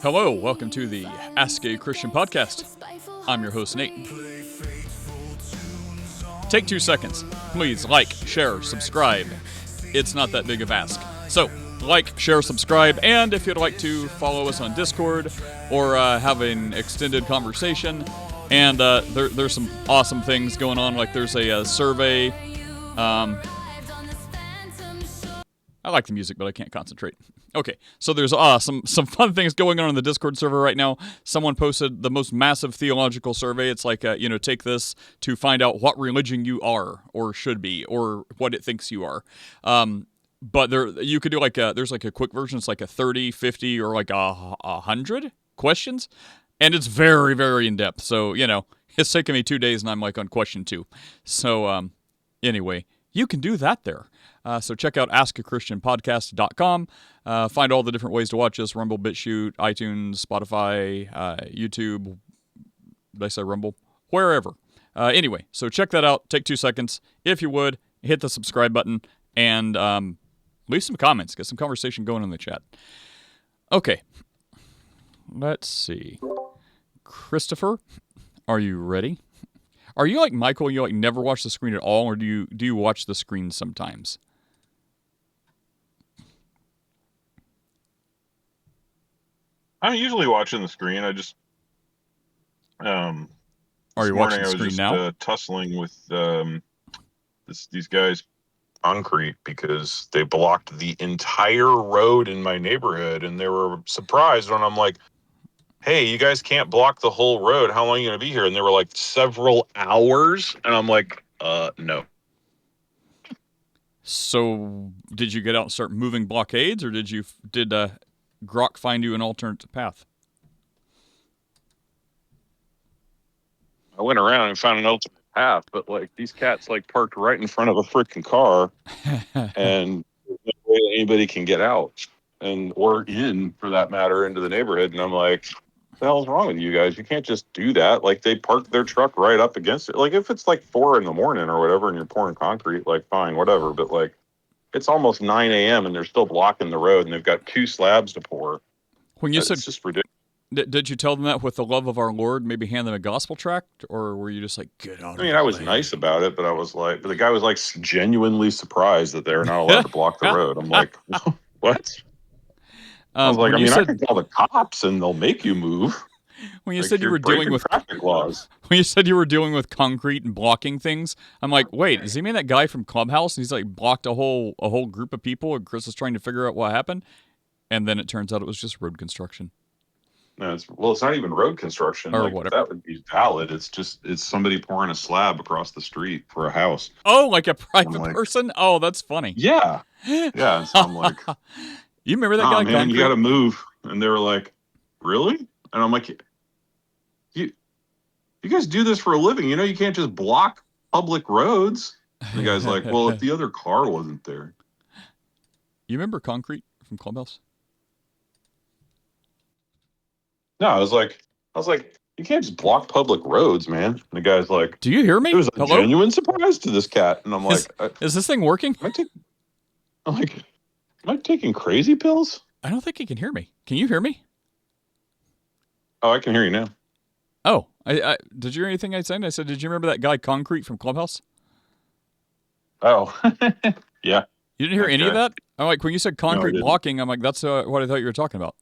Hello, welcome to the Ask a Christian podcast. I'm your host, Nate. Take 2 seconds. Please like, share, subscribe. It's not that big of ask. So, like, share, subscribe, and if you'd like to follow us on Discord or have an extended conversation, and there's some awesome things going on, like there's a survey. I like the music, but I can't concentrate. Okay, so there's some fun things going on in the Discord server right now. Someone posted the most massive theological survey. It's like, take this to find out what religion you are or should be or what it thinks you are. But you could do there's like a quick version. It's like a 30, 50, or like 100 questions. And it's very, very in-depth. So, it's taken me 2 days and I'm like on question 2. So, anyway, you can do that there. So check out askachristianpodcast.com. Find all the different ways to watch us: Rumble, BitChute, iTunes, Spotify, YouTube. Did I say Rumble? Wherever. Anyway, so check that out. Take 2 seconds. If you would, hit the subscribe button and leave some comments. Get some conversation going in the chat. Okay. Let's see. Christopher, are you ready? Are you like Michael? You like never watch the screen at all, or do you watch the screen sometimes? I'm usually watching the screen. I just are you watching the screen now? Tussling with these guys concrete because they blocked the entire road in my neighborhood, and they were surprised when I'm like, "Hey, you guys can't block the whole road. How long are you going to be here?" And they were like, "Several hours." And I'm like, no. So, did you get out and start moving blockades, or did Grok find you an alternate path? I went around and found an alternate path, but like these cats parked right in front of a freaking car, and there's no way that anybody can get out or in, for that matter, into the neighborhood. And I'm like, what the hell's wrong with you guys? You can't just do that. Like, they parked their truck right up against it. Like, if it's like 4 a.m. or whatever and you're pouring concrete, like, fine, whatever. But like, it's almost 9 a.m. and they're still blocking the road, and they've got 2 slabs to pour. When you said, it's just ridiculous. Did you tell them that with the love of our Lord, maybe hand them a gospel tract, or were you just like, get out of I was nice about it, but but the guy was like genuinely surprised that they're not allowed to block the road. I'm like, what? I was like, I can call the cops and they'll make you move. When you said you were dealing with traffic laws. When you said you were dealing with concrete and blocking things, I'm like, wait, does he mean that guy from Clubhouse? He's like blocked a whole group of people, and Chris is trying to figure out what happened, and then it turns out it was just road construction. No, it's not even road construction. Or whatever. That would be valid. It's somebody pouring a slab across the street for a house. Oh, like a private person? Oh, that's funny. Yeah. Yeah. So I'm like, you remember that guy? Man, you got to move. And they were like, really? And I'm like, you guys do this for a living. You can't just block public roads. And the guy's like, well, if the other car wasn't there. You remember Concrete from Clubhouse? No, I was like, you can't just block public roads, man. And the guy's like, do you hear me? It was a genuine surprise to this cat. And I'm like, is this thing working? I'm like, am I taking crazy pills? I don't think he can hear me. Can you hear me? Oh, I can hear you now. Oh, I did you hear anything I said? I said, did you remember that guy Concrete from Clubhouse? Oh, yeah. You didn't hear any of that? I'm like, when you said concrete blocking, I'm like, that's what I thought you were talking about.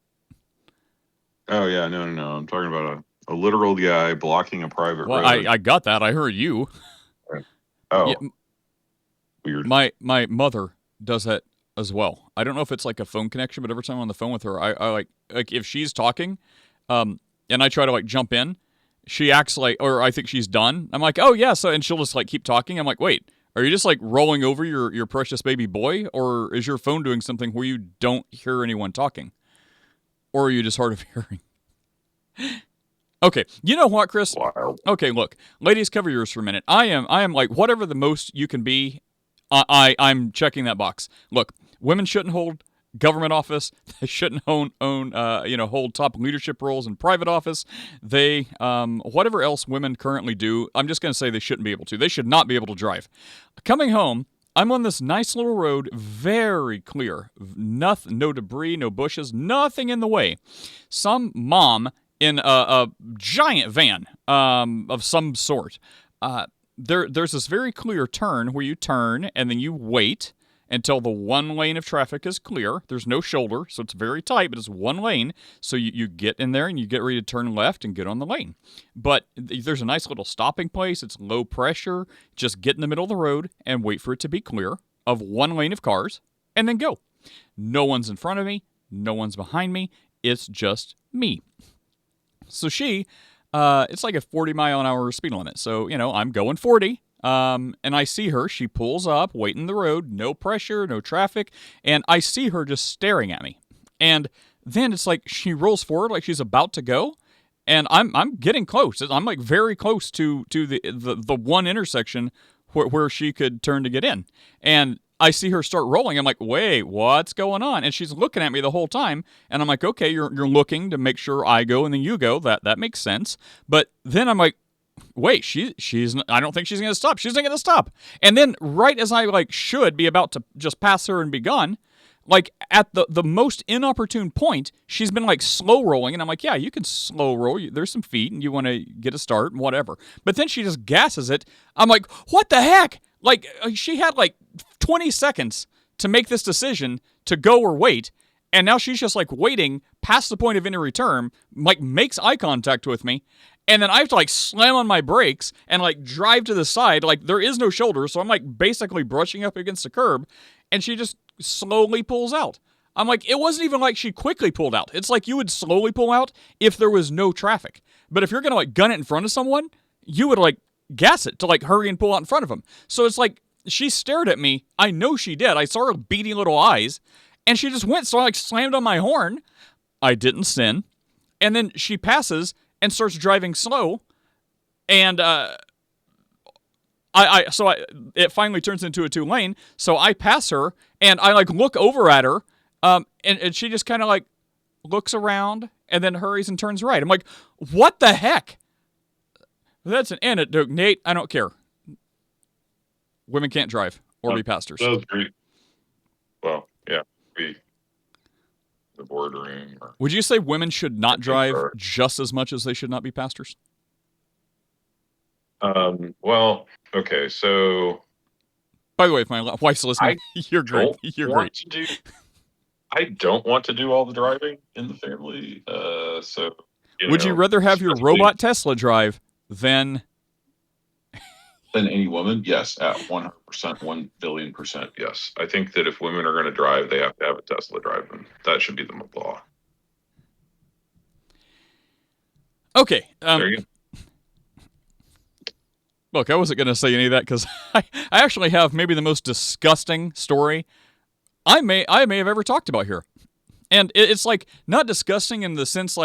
Oh, yeah, no. I'm talking about a literal guy blocking a private road. I got that. I heard you. Oh, yeah, weird. My mother does that as well. I don't know if it's like a phone connection, but every time I'm on the phone with her, I like if she's talking, and I try to jump in, she acts like, or I think she's done. I'm like, oh yeah, so, and she'll just keep talking. I'm like, wait, are you just rolling over your precious baby boy, or is your phone doing something where you don't hear anyone talking? Or are you just hard of hearing? Okay, you know what, Chris? Wild. Okay, look, ladies, cover yours for a minute. I am like whatever the most you can be. I'm checking that box. Look, women shouldn't hold government office. They shouldn't hold top leadership roles in private office. They whatever else women currently do, I'm just going to say they shouldn't be able to. They should not be able to drive. Coming home I'm on this nice little road, very clear. Nothing, no debris, no bushes, nothing in the way. Some mom in a giant van of some sort. There's this very clear turn where you turn and then you wait until the one lane of traffic is clear. There's no shoulder, so it's very tight, but it's one lane. So you get in there and you get ready to turn left and get on the lane. But there's a nice little stopping place. It's low pressure. Just get in the middle of the road and wait for it to be clear of one lane of cars and then go. No one's in front of me. No one's behind me. It's just me. So it's like a 40-mile-an-hour speed limit. So, I'm going 40. And I see her. She pulls up, waiting the road, no pressure, no traffic, and I see her just staring at me. And then it's like she rolls forward like she's about to go, and I'm getting close. I'm like very close to the one intersection where she could turn to get in. And I see her start rolling. I'm like, wait, what's going on? And she's looking at me the whole time. And I'm like, okay, you're looking to make sure I go and then you go. That makes sense. But then I'm like, wait, she's I don't think she's going to stop. She's not going to stop. And then right as I should be about to just pass her and be gone, at the most inopportune point, she's been slow rolling. And I'm like, yeah, you can slow roll. There's some feet and you want to get a start and whatever. But then she just gasses it. I'm like, what the heck? She had 20 seconds to make this decision to go or wait. And now she's just waiting past the point of any return, makes eye contact with me. And then I have to slam on my brakes and drive to the side. There is no shoulder. So I'm basically brushing up against the curb. And she just slowly pulls out. I'm like, it wasn't even she quickly pulled out. It's you would slowly pull out if there was no traffic. But if you're going to gun it in front of someone, you would gas it to hurry and pull out in front of them. So it's she stared at me. I know she did. I saw her beady little eyes. And she just went. So I slammed on my horn. I didn't sin. And then she passes and starts driving slow. And it finally turns into a 2-lane. So I pass her and I look over at her. And she just kind of looks around and then hurries and turns right. I'm like, what the heck? That's an anecdote, Nate. I don't care. Women can't drive or be pastors. That was great. Well, yeah, be the boardroom. Would you say women should not drive just as much as they should not be pastors? Well, okay, so. By the way, if my wife's listening, you're great. You're great. I don't want to do all the driving in the family. So. Would you rather have your robot Tesla drive than any woman? Yes, at 100%, 1,000,000,000%. Yes, I think that if women are going to drive, they have to have a Tesla drive them. That should be the law. Okay. There you go. Look, I wasn't going to say any of that because I actually have maybe the most disgusting story I may have ever talked about here. And it's not disgusting in the sense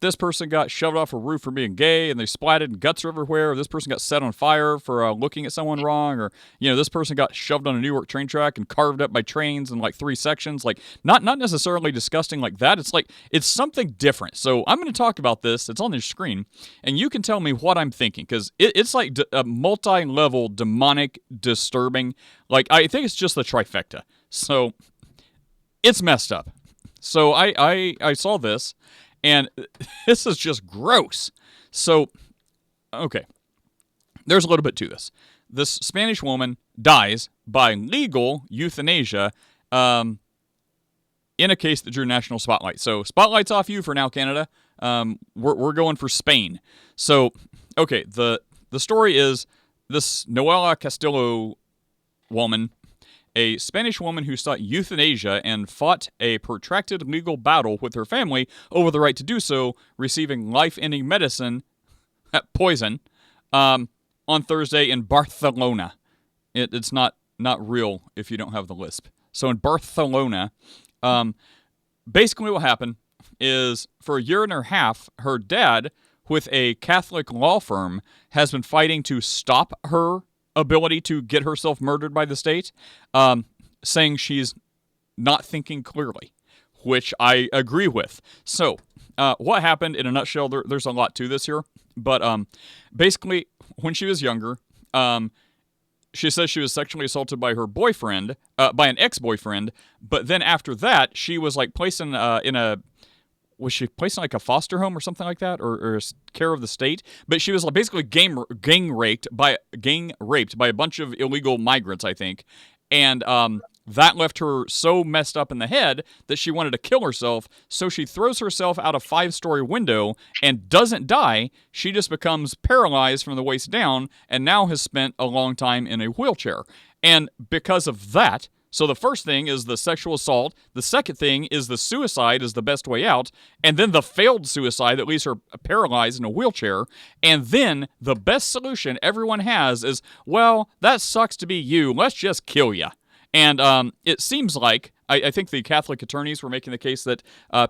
this person got shoved off a roof for being gay and they splatted and guts are everywhere, or this person got set on fire for looking at someone wrong, or this person got shoved on a New York train track and carved up by trains in 3 sections. Not necessarily disgusting like that. It's something different. So I'm going to talk about this. It's on your screen and you can tell me what I'm thinking, because it's a multi-level demonic disturbing. I think it's just the trifecta. So it's messed up. So I saw this. And this is just gross. So, okay. There's a little bit to this. This Spanish woman dies by legal euthanasia in a case that drew national spotlight. So, spotlight's off you for now, Canada. We're going for Spain. So, okay, the story is this Noelia Castillo woman, a Spanish woman who sought euthanasia and fought a protracted legal battle with her family over the right to do so, receiving life-ending medicine, poison, on Thursday in Barcelona. It's not real if you don't have the lisp. So in Barcelona, basically what happened is for a year and a half, her dad, with a Catholic law firm, has been fighting to stop her ability to get herself murdered by the state, saying she's not thinking clearly, which I agree with. So, what happened in a nutshell, there's a lot to this here, but basically, when she was younger, She says she was sexually assaulted by her boyfriend, by an ex-boyfriend, but then after that, she was like placed in was she placed in like a foster home or something like that, or care of the state? But she was like basically gang raped by a bunch of illegal migrants, I think, and that left her so messed up in the head that she wanted to kill herself. So she throws herself out a 5-story window and doesn't die. She just becomes paralyzed from the waist down, and now has spent a long time in a wheelchair. And because of that, so the first thing is the sexual assault. The second thing is the suicide is the best way out. And then the failed suicide that leaves her paralyzed in a wheelchair. And then the best solution everyone has is, well, that sucks to be you. Let's just kill you. And it seems like, I think the Catholic attorneys were making the case that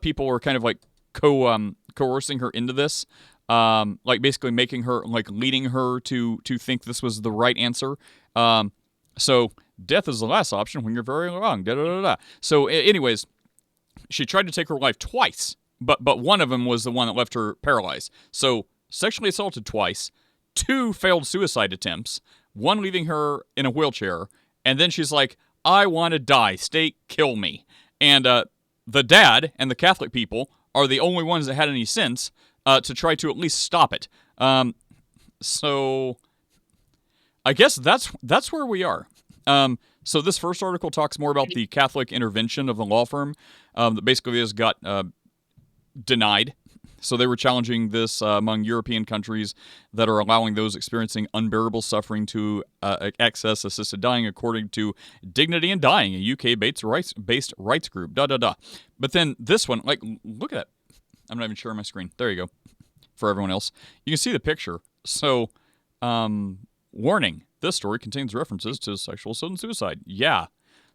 people were kind of like coercing her into this. Like basically making her, like leading her to think this was the right answer. So death is the last option when you're very young. Da, da, da, da. So anyways, she tried to take her life twice, but one of them was the one that left her paralyzed. So sexually assaulted twice, 2 failed suicide attempts, 1 leaving her in a wheelchair, and then she's like, I want to die. State, kill me. And the dad and the Catholic people are the only ones that had any sense to try to at least stop it. So I guess that's where we are. So this first article talks more about the Catholic intervention of the law firm that basically has got denied. So they were challenging this among European countries that are allowing those experiencing unbearable suffering to access assisted dying, according to Dignity in Dying, a UK-based rights group. But then this one, like, look at that. I'm not even sharing my screen. There you go. For everyone else, you can see the picture. So, warning: this story contains references to sexual assault and suicide. Yeah.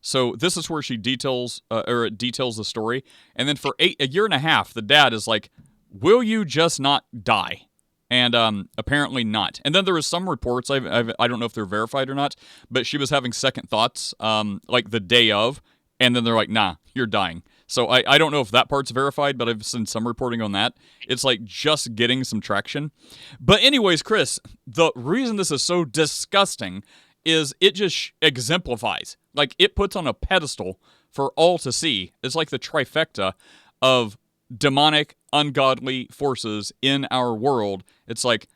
So this is where she details the story, and then for a year and a half, the dad is like, will you just not die? And apparently not. And then there was some reports, I don't know if they're verified or not, but she was having second thoughts like the day of, and then they're like, nah, you're dying. So I don't know if that part's verified, but I've seen some reporting on that. It's like just getting some traction. But anyways, Chris, the reason this is so disgusting is it just exemplifies. Like, it puts on a pedestal for all to see. It's like the trifecta of demonic, ungodly forces in our world. It's like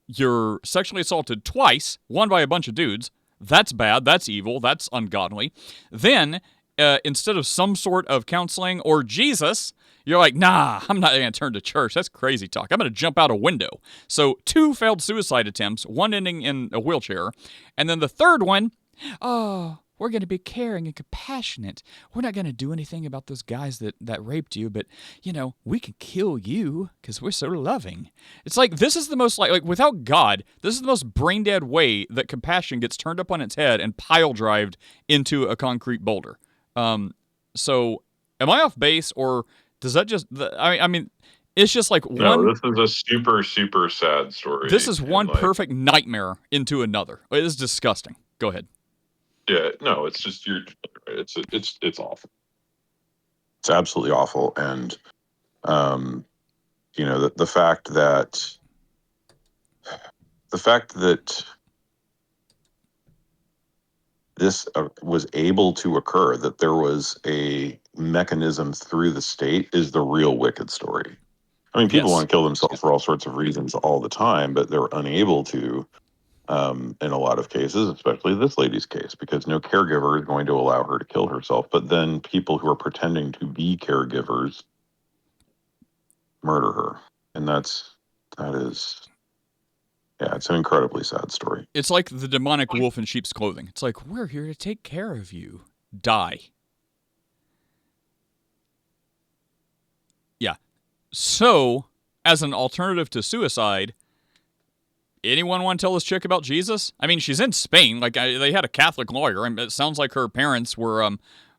you're sexually assaulted twice, one by a bunch of dudes. That's bad. That's evil. That's ungodly. Then, instead of some sort of counseling or Jesus, you're like, nah, I'm not going to turn to church. That's crazy talk. I'm going to jump out a window. So 2 failed suicide attempts, 1 ending in a wheelchair. And then the third one, oh, we're going to be caring and compassionate. We're not going to do anything about those guys that raped you, but, you know, we can kill you because we're so loving. It's like, this is the most, like without God, this is the most brain-dead way that compassion gets turned up on its head and pile-drived into a concrete boulder. So, am I off base, or does that just, I mean, it's just like one... No, this is a super, super sad story. This is one perfect nightmare into another. It is disgusting. Go ahead. Yeah, no, it's just it's awful. It's absolutely awful, and you know, the fact that this was able to occur, that there was a mechanism through the state, is the real wicked story. I mean, people want to kill themselves for all sorts of reasons all the time, but they're unable to. In a lot of cases, especially this lady's case, because no caregiver is going to allow her to kill herself. But then people who are pretending to be caregivers murder her. And that is, yeah, it's an incredibly sad story. It's like the demonic wolf in sheep's clothing. It's like, we're here to take care of you. Die. Yeah. So, as an alternative to suicide, anyone want to tell this chick about Jesus? I mean, she's in Spain. Like, they had a Catholic lawyer. I mean, it sounds like her parents were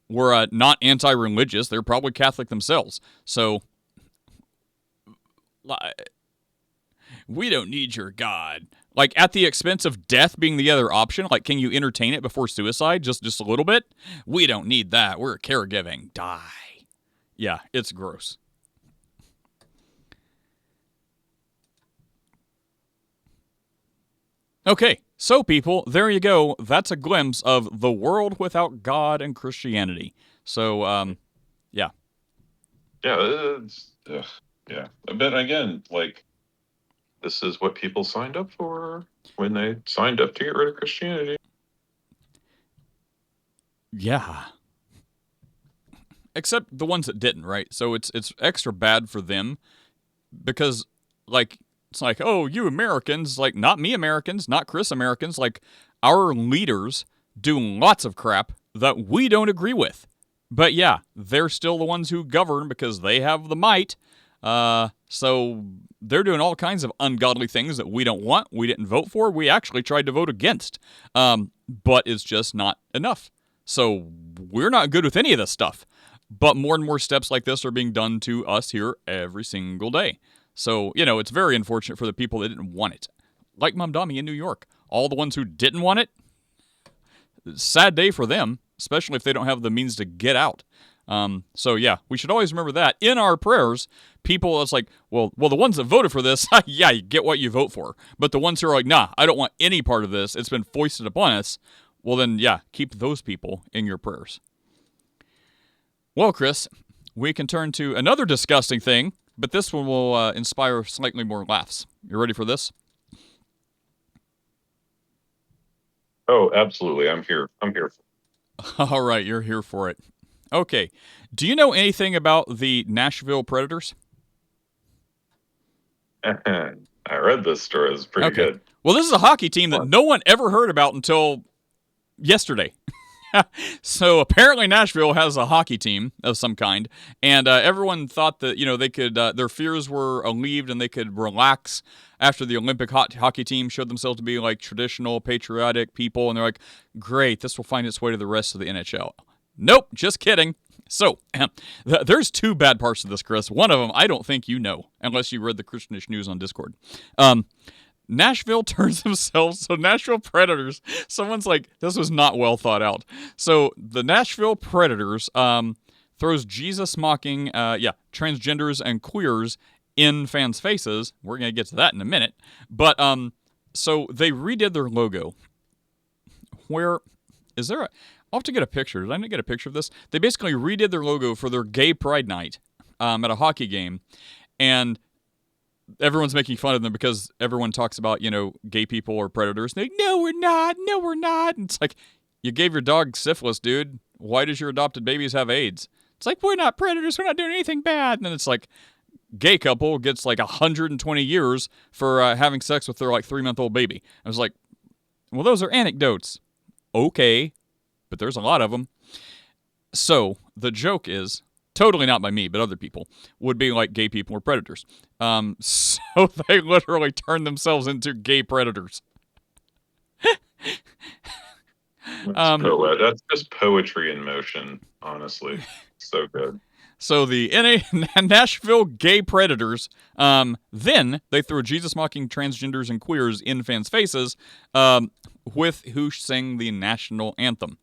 not anti-religious. They're probably Catholic themselves. So, we don't need your God. Like, at the expense of death being the other option. Like, can you entertain it before suicide? Just a little bit? We don't need that. We're caregiving. Die. Yeah, it's gross. Okay, So, people, there you go. That's a glimpse of the world without God and Christianity. So, yeah. Yeah, yeah. But again, like, this is what people signed up for when they signed up to get rid of Christianity. Yeah. Except the ones that didn't, right? So it's extra bad for them because, like, it's like, oh, you Americans, like, not me Americans, not Chris Americans, like, our leaders do lots of crap that we don't agree with. But yeah, they're still the ones who govern because they have the might. So they're doing all kinds of ungodly things that we don't want, we didn't vote for, we actually tried to vote against. But it's just not enough. So we're not good with any of this stuff. But more and more steps like this are being done to us here every single day. So, it's very unfortunate for the people that didn't want it. Like Mamdani in New York. All the ones who didn't want it, sad day for them, especially if they don't have the means to get out. So, yeah, we should always remember that. In our prayers, people, it's like, well, the ones that voted for this, yeah, you get what you vote for. But the ones who are like, nah, I don't want any part of this, it's been foisted upon us, well then, yeah, keep those people in your prayers. Well, Chris, we can turn to another disgusting thing, but this one will inspire slightly more laughs. You ready for this? Oh, absolutely. I'm here. All right, you're here for it. Okay. Do you know anything about the Nashville Predators? I read this story. It's pretty good. Well, this is a hockey team that no one ever heard about until yesterday. So apparently Nashville has a hockey team of some kind, and everyone thought that they could their fears were alleviated and they could relax after the Olympic hockey team showed themselves to be like traditional patriotic people, and they're like, great, this will find its way to the rest of the NHL. Nope, just kidding. So there's two bad parts of this, Chris. One of them I don't think you know unless you read the Christianish News on Discord. Nashville turns themselves, so Nashville Predators, someone's like, this was not well thought out. So the Nashville Predators throws Jesus mocking, transgenders and queers in fans' faces. We're going to get to that in a minute. But, so they redid their logo. Where, is there I'll have to get a picture. Did I not get a picture of this? They basically redid their logo for their gay pride night at a hockey game. And everyone's making fun of them because everyone talks about, gay people are predators. They're like, no, we're not. No, we're not. And it's like, you gave your dog syphilis, dude. Why does your adopted babies have AIDS? It's like, we're not predators. We're not doing anything bad. And then it's like, gay couple gets like 120 years for having sex with their like 3-month-old baby. I was like, well, those are anecdotes. Okay. But there's a lot of them. So the joke is, totally not by me, but other people, would be like gay people are predators. So they literally turn themselves into gay predators. That's just poetry in motion, honestly. So good. So the Nashville Gay Predators, then they throw Jesus-mocking transgenders and queers in fans' faces with who sang the national anthem.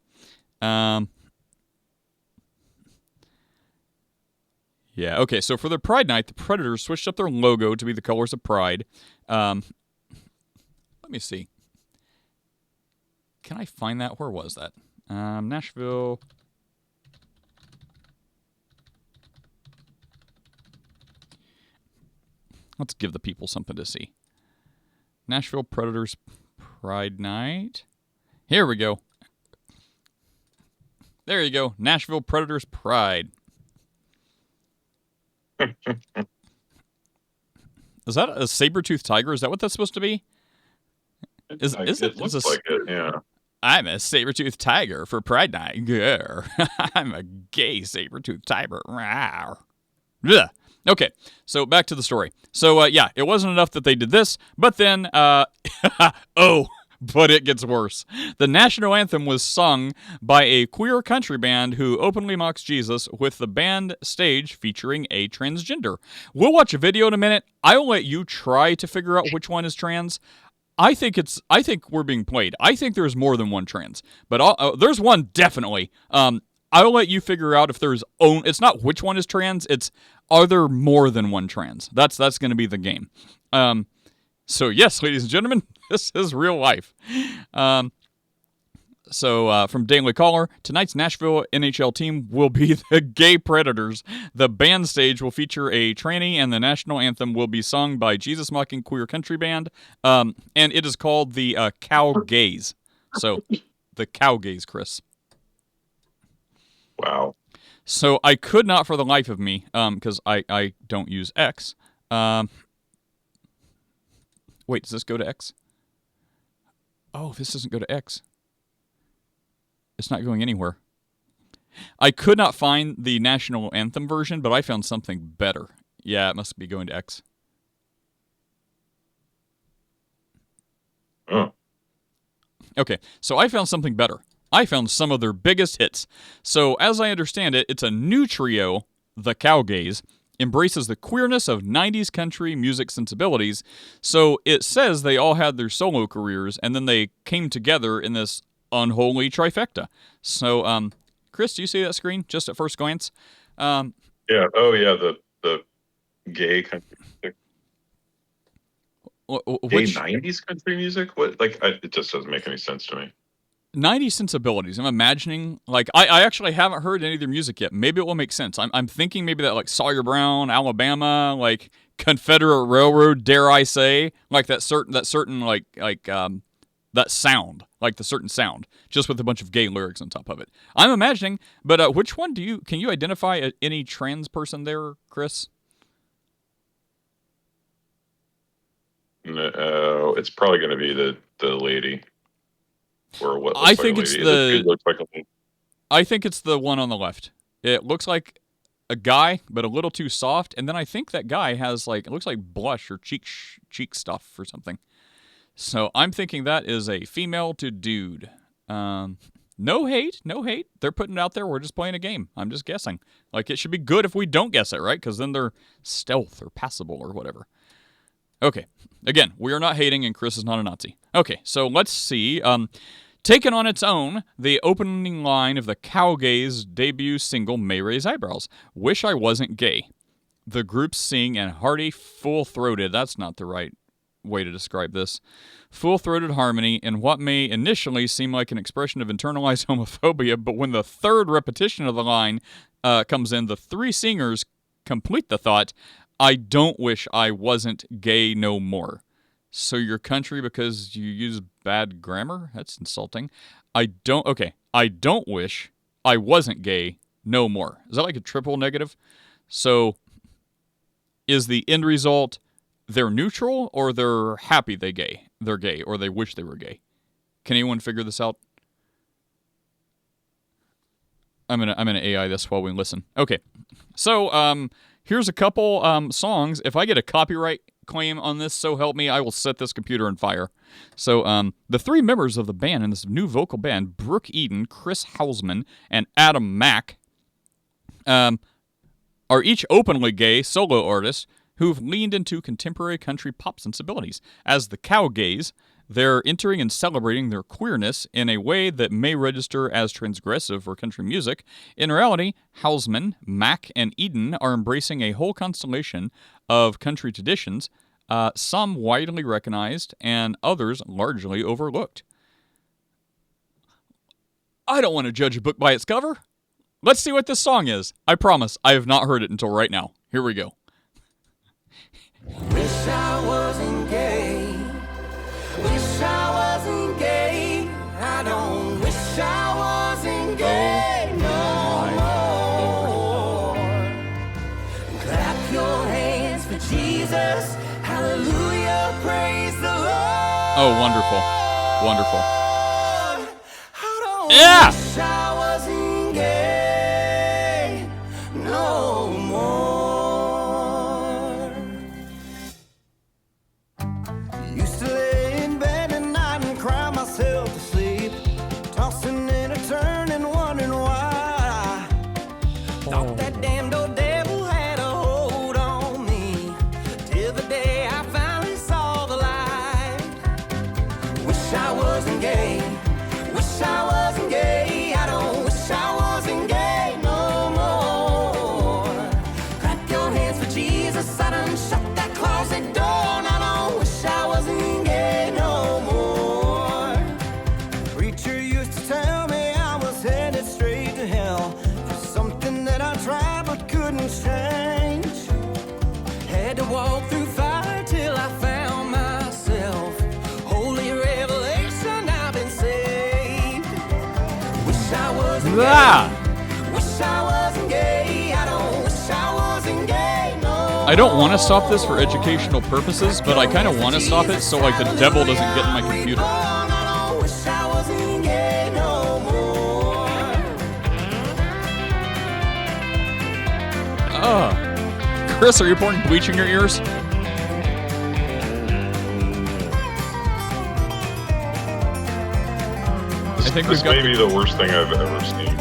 Yeah, okay, so for their Pride Night, the Predators switched up their logo to be the colors of Pride. Let me see. Can I find that? Where was that? Nashville. Let's give the people something to see. Nashville Predators Pride Night. Here we go. There you go. Nashville Predators Pride. Is that a saber-toothed tiger? Is that what that's supposed to be? It looks like it, yeah. I'm a saber-toothed tiger for Pride Night. Grr. I'm a gay saber-toothed tiger. Rawr. Ugh. Okay, so back to the story. So, it wasn't enough that they did this, but then, but it gets worse. The national anthem was sung by a queer country band who openly mocks Jesus with the band stage featuring a transgender. We'll watch a video in a minute. I'll let you try to figure out which one is trans. I think we're being played. I think there's more than one trans, but there's one definitely. I'll let you figure out if it's not which one is trans, it's are there more than one trans? That's going to be the game. So yes, ladies and gentlemen, This is real life. So from Daily Caller, tonight's Nashville NHL team will be the Gay Predators. The band stage will feature a tranny, and the national anthem will be sung by Jesus Mocking Queer Country Band. And it is called the Cowgays. So the Cowgays, Chris. Wow. So I could not for the life of me, because I don't use X. Wait, does this go to X? Oh, this doesn't go to X. It's not going anywhere. I could not find the national anthem version, but I found something better. Yeah, it must be going to X. Oh. Okay, so I found something better. I found some of their biggest hits. So as I understand it, it's a new trio, the Cowgays, embraces the queerness of 90s country music sensibilities. So it says they all had their solo careers, and then they came together in this unholy trifecta. So, Chris, do you see that screen just at first glance? Yeah. Oh, yeah. The gay country music. Gay 90s country music? What? Like, it just doesn't make any sense to me. 90s sensibilities. I'm imagining, like, I actually haven't heard any of their music yet. Maybe it will make sense. I'm thinking maybe that, like, Sawyer Brown, Alabama, like, Confederate Railroad, dare I say, like that certain that sound, like the certain sound, just with a bunch of gay lyrics on top of it. I'm imagining, but which one can you identify any trans person there, Chris? No, it's probably going to be the lady, or what? I think it's it looks like a lady. I think it's the one on the left. It looks like a guy, but a little too soft, and then I think that guy has it looks like blush or cheek stuff or something. So I'm thinking that is a female to dude. No hate. They're putting it out there. We're just playing a game. I'm just guessing. Like, it should be good if we don't guess it, right? Because then they're stealth or passable or whatever. Okay. Again, we are not hating, and Chris is not a Nazi. Okay, so let's see. Taken on its own, the opening line of the Cowgays' debut single may raise eyebrows. Wish I wasn't gay. The group sing in hearty, full-throated, that's not the right way to describe this, full-throated harmony in what may initially seem like an expression of internalized homophobia, but when the third repetition of the line comes in, the three singers complete the thought, I don't wish I wasn't gay no more. So your country because you use bad grammar? That's insulting. I don't wish I wasn't gay no more. Is that like a triple negative? So is the end result they're neutral, or they're happy they're gay, or they wish they were gay? Can anyone figure this out? I'm gonna AI this while we listen. Okay, so here's a couple songs. If I get a copyright claim on this, so help me, I will set this computer on fire. So the three members of the band in this new vocal band, Brooke Eden, Chris Hausman, and Adam Mack, are each openly gay solo artists who've leaned into contemporary country pop sensibilities. As the Cowgays, they're entering and celebrating their queerness in a way that may register as transgressive for country music. In reality, Hausman, Mack, and Eden are embracing a whole constellation of country traditions, some widely recognized and others largely overlooked. I don't want to judge a book by its cover. Let's see what this song is. I promise, I have not heard it until right now. Here we go. Wish I wasn't gay. Wish I wasn't gay. I don't wish I wasn't gay no more. Clap your hands for Jesus. Hallelujah. Praise the Lord. Oh, wonderful. Wonderful. I don't Yeah! wish I wasn't gay no more. Used to lay in bed at night and cry myself to sleep, tossing and a turning, wondering why. Thought that damned old devil had a hold on me, till the day I finally saw the light. Wish I wasn't gay. Wish I wasn't gay. I don't wish I wasn't gay no more. to walk through fire till I found myself. Holy revelation, I've been saved. Wish I wasn't gay. Wish I wasn't gay. I don't wish I wasn't gay. No. I don't want to stop this for educational purposes, but I kind of want to stop it so like the devil doesn't get in my computer. I don't wish I wasn't gay no more. Chris, are you pouring bleach in your ears? I think This may be the worst thing I've ever seen.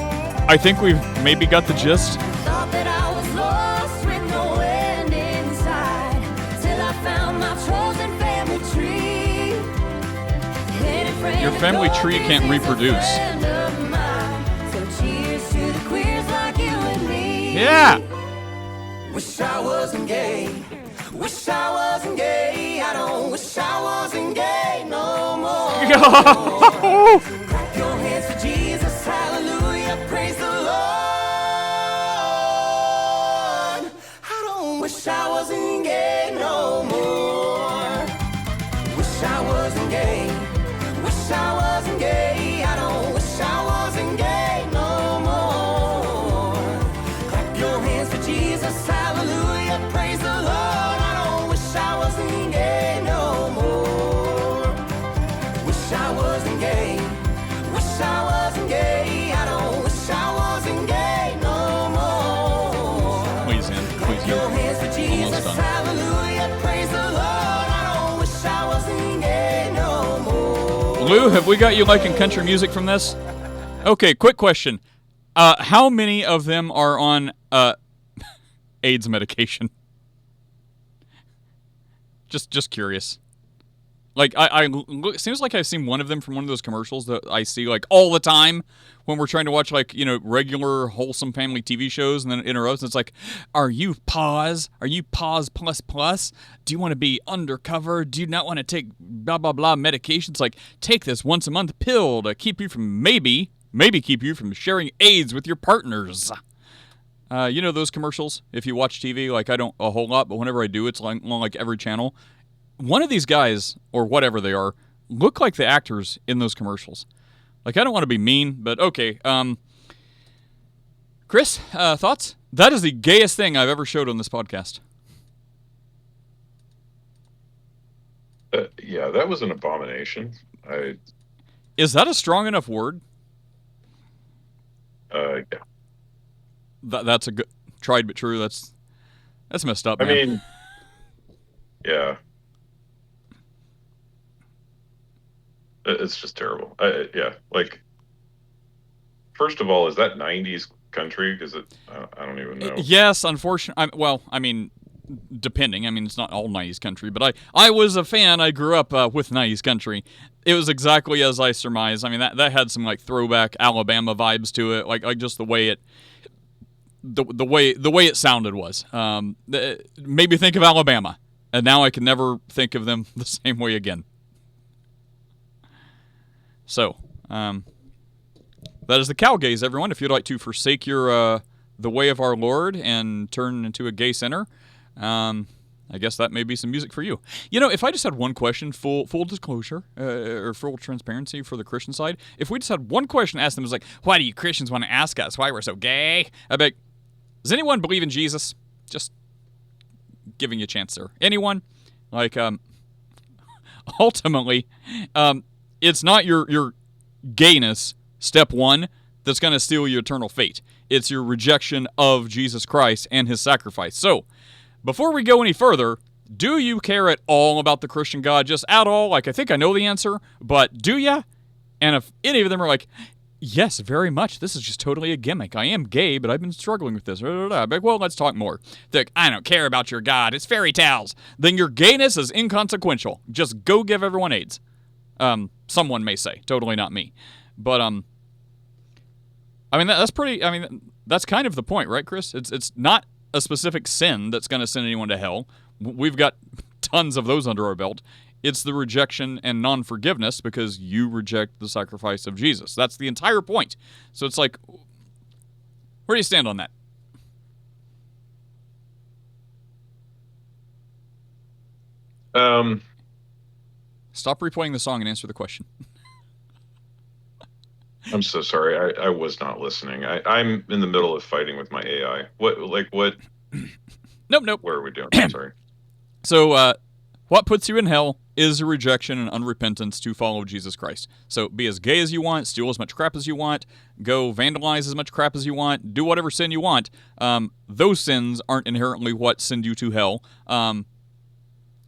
I think we've maybe got the gist. Thought that I was lost with no end inside, till I found my chosen family tree. Your family tree can't reproduce. So cheers to the queers like you and me. Yeah. Wish I wasn't gay. Wish I wasn't gay. I don't wish I wasn't gay no more. Clap your hands for Jesus. Hallelujah. Praise the Lord. I don't wish I wasn't gay no more. Wish I wasn't gay. Wish I wasn't gay. I don't wish I wasn't gay no more. Clap your hands for Jesus. Hallelujah. Praise the Lord. I don't wish I wasn't gay no more. Wish I wasn't gay. Wish I wasn't gay. I don't wish I wasn't gay no more. Please, Ann. Please, Your hands for Jesus. done. Hallelujah. Praise the Lord. I don't wish I wasn't gay no more. Lou, have we got you liking country music from this? Okay, quick question. How many of them are on AIDS medication? Just curious. Like it seems like I've seen one of them from one of those commercials that I see like all the time when we're trying to watch like, you know, regular wholesome family TV shows, and then it interrupts and it's like, are you pause? Are you pause plus plus? Do you want to be undercover? Do you not want to take blah blah blah medications? Like take this once a month pill to keep you from maybe keep you from sharing AIDS with your partners. You know those commercials? If you watch TV, like I don't a whole lot, but whenever I do, it's like on like every channel. One of these guys, or whatever they are, look like the actors in those commercials. Like, I don't want to be mean, but okay. Chris, thoughts? That is the gayest thing I've ever showed on this podcast. Yeah, that was an abomination. Is that a strong enough word? Yeah. That's a good, tried but true. That's messed up, man. I mean, yeah. It's just terrible. Yeah, like, first of all, is that 90s country? Because I don't even know. Yes, unfortunately. Well, I mean, depending. I mean, it's not all 90s country, but I was a fan. I grew up with 90s country. It was exactly as I surmised. I mean, that had some like throwback Alabama vibes to it, like just the way it. The way it sounded was made me think of Alabama, and now I can never think of them the same way again. So, that is the Cowgays, everyone. If you'd like to forsake your the way of our Lord and turn into a gay sinner, I guess that may be some music for you. You know, if I just had one question, full disclosure or full transparency for the Christian side, if we just had one question to ask them, it's like, why do you Christians want to ask us why we're so gay? I'd be like, does anyone believe in Jesus? Just giving you a chance, sir. Anyone? Like, ultimately, it's not your gayness, step one, that's going to steal your eternal fate. It's your rejection of Jesus Christ and his sacrifice. So, before we go any further, do you care at all about the Christian God? Just at all? Like, I think I know the answer, but do ya? And if any of them are like, yes, very much. This is just totally a gimmick. I am gay, but I've been struggling with this. Like, well, let's talk more. They're like, I don't care about your God. It's fairy tales. Then your gayness is inconsequential. Just go give everyone AIDS. Someone may say. Totally not me. But, I mean, that's pretty, I mean, that's kind of the point, right, Chris? It's not a specific sin that's going to send anyone to hell. We've got tons of those under our belt. It's the rejection and non-forgiveness because you reject the sacrifice of Jesus. That's the entire point. So it's like, where do you stand on that? Stop replaying the song and answer the question. I'm so sorry. I was not listening. I'm in the middle of fighting with my AI. What? Nope. What are we doing? I'm sorry. So, what puts you in hell is a rejection and unrepentance to follow Jesus Christ. So be as gay as you want, steal as much crap as you want, go vandalize as much crap as you want, do whatever sin you want. Those sins aren't inherently what send you to hell.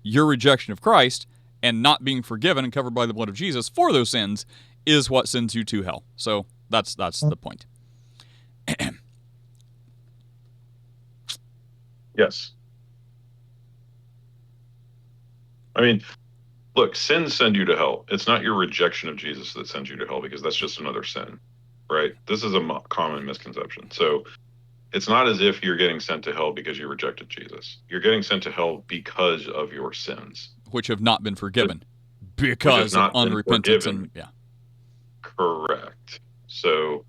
Your rejection of Christ and not being forgiven and covered by the blood of Jesus for those sins is what sends you to hell. So that's the point. Yes. I mean, look, sins send you to hell. It's not your rejection of Jesus that sends you to hell, because that's just another sin, right? This is a common misconception. So it's not as if you're getting sent to hell because you rejected Jesus. You're getting sent to hell because of your sins, which have not been forgiven because of unrepentance. And yeah, correct. So,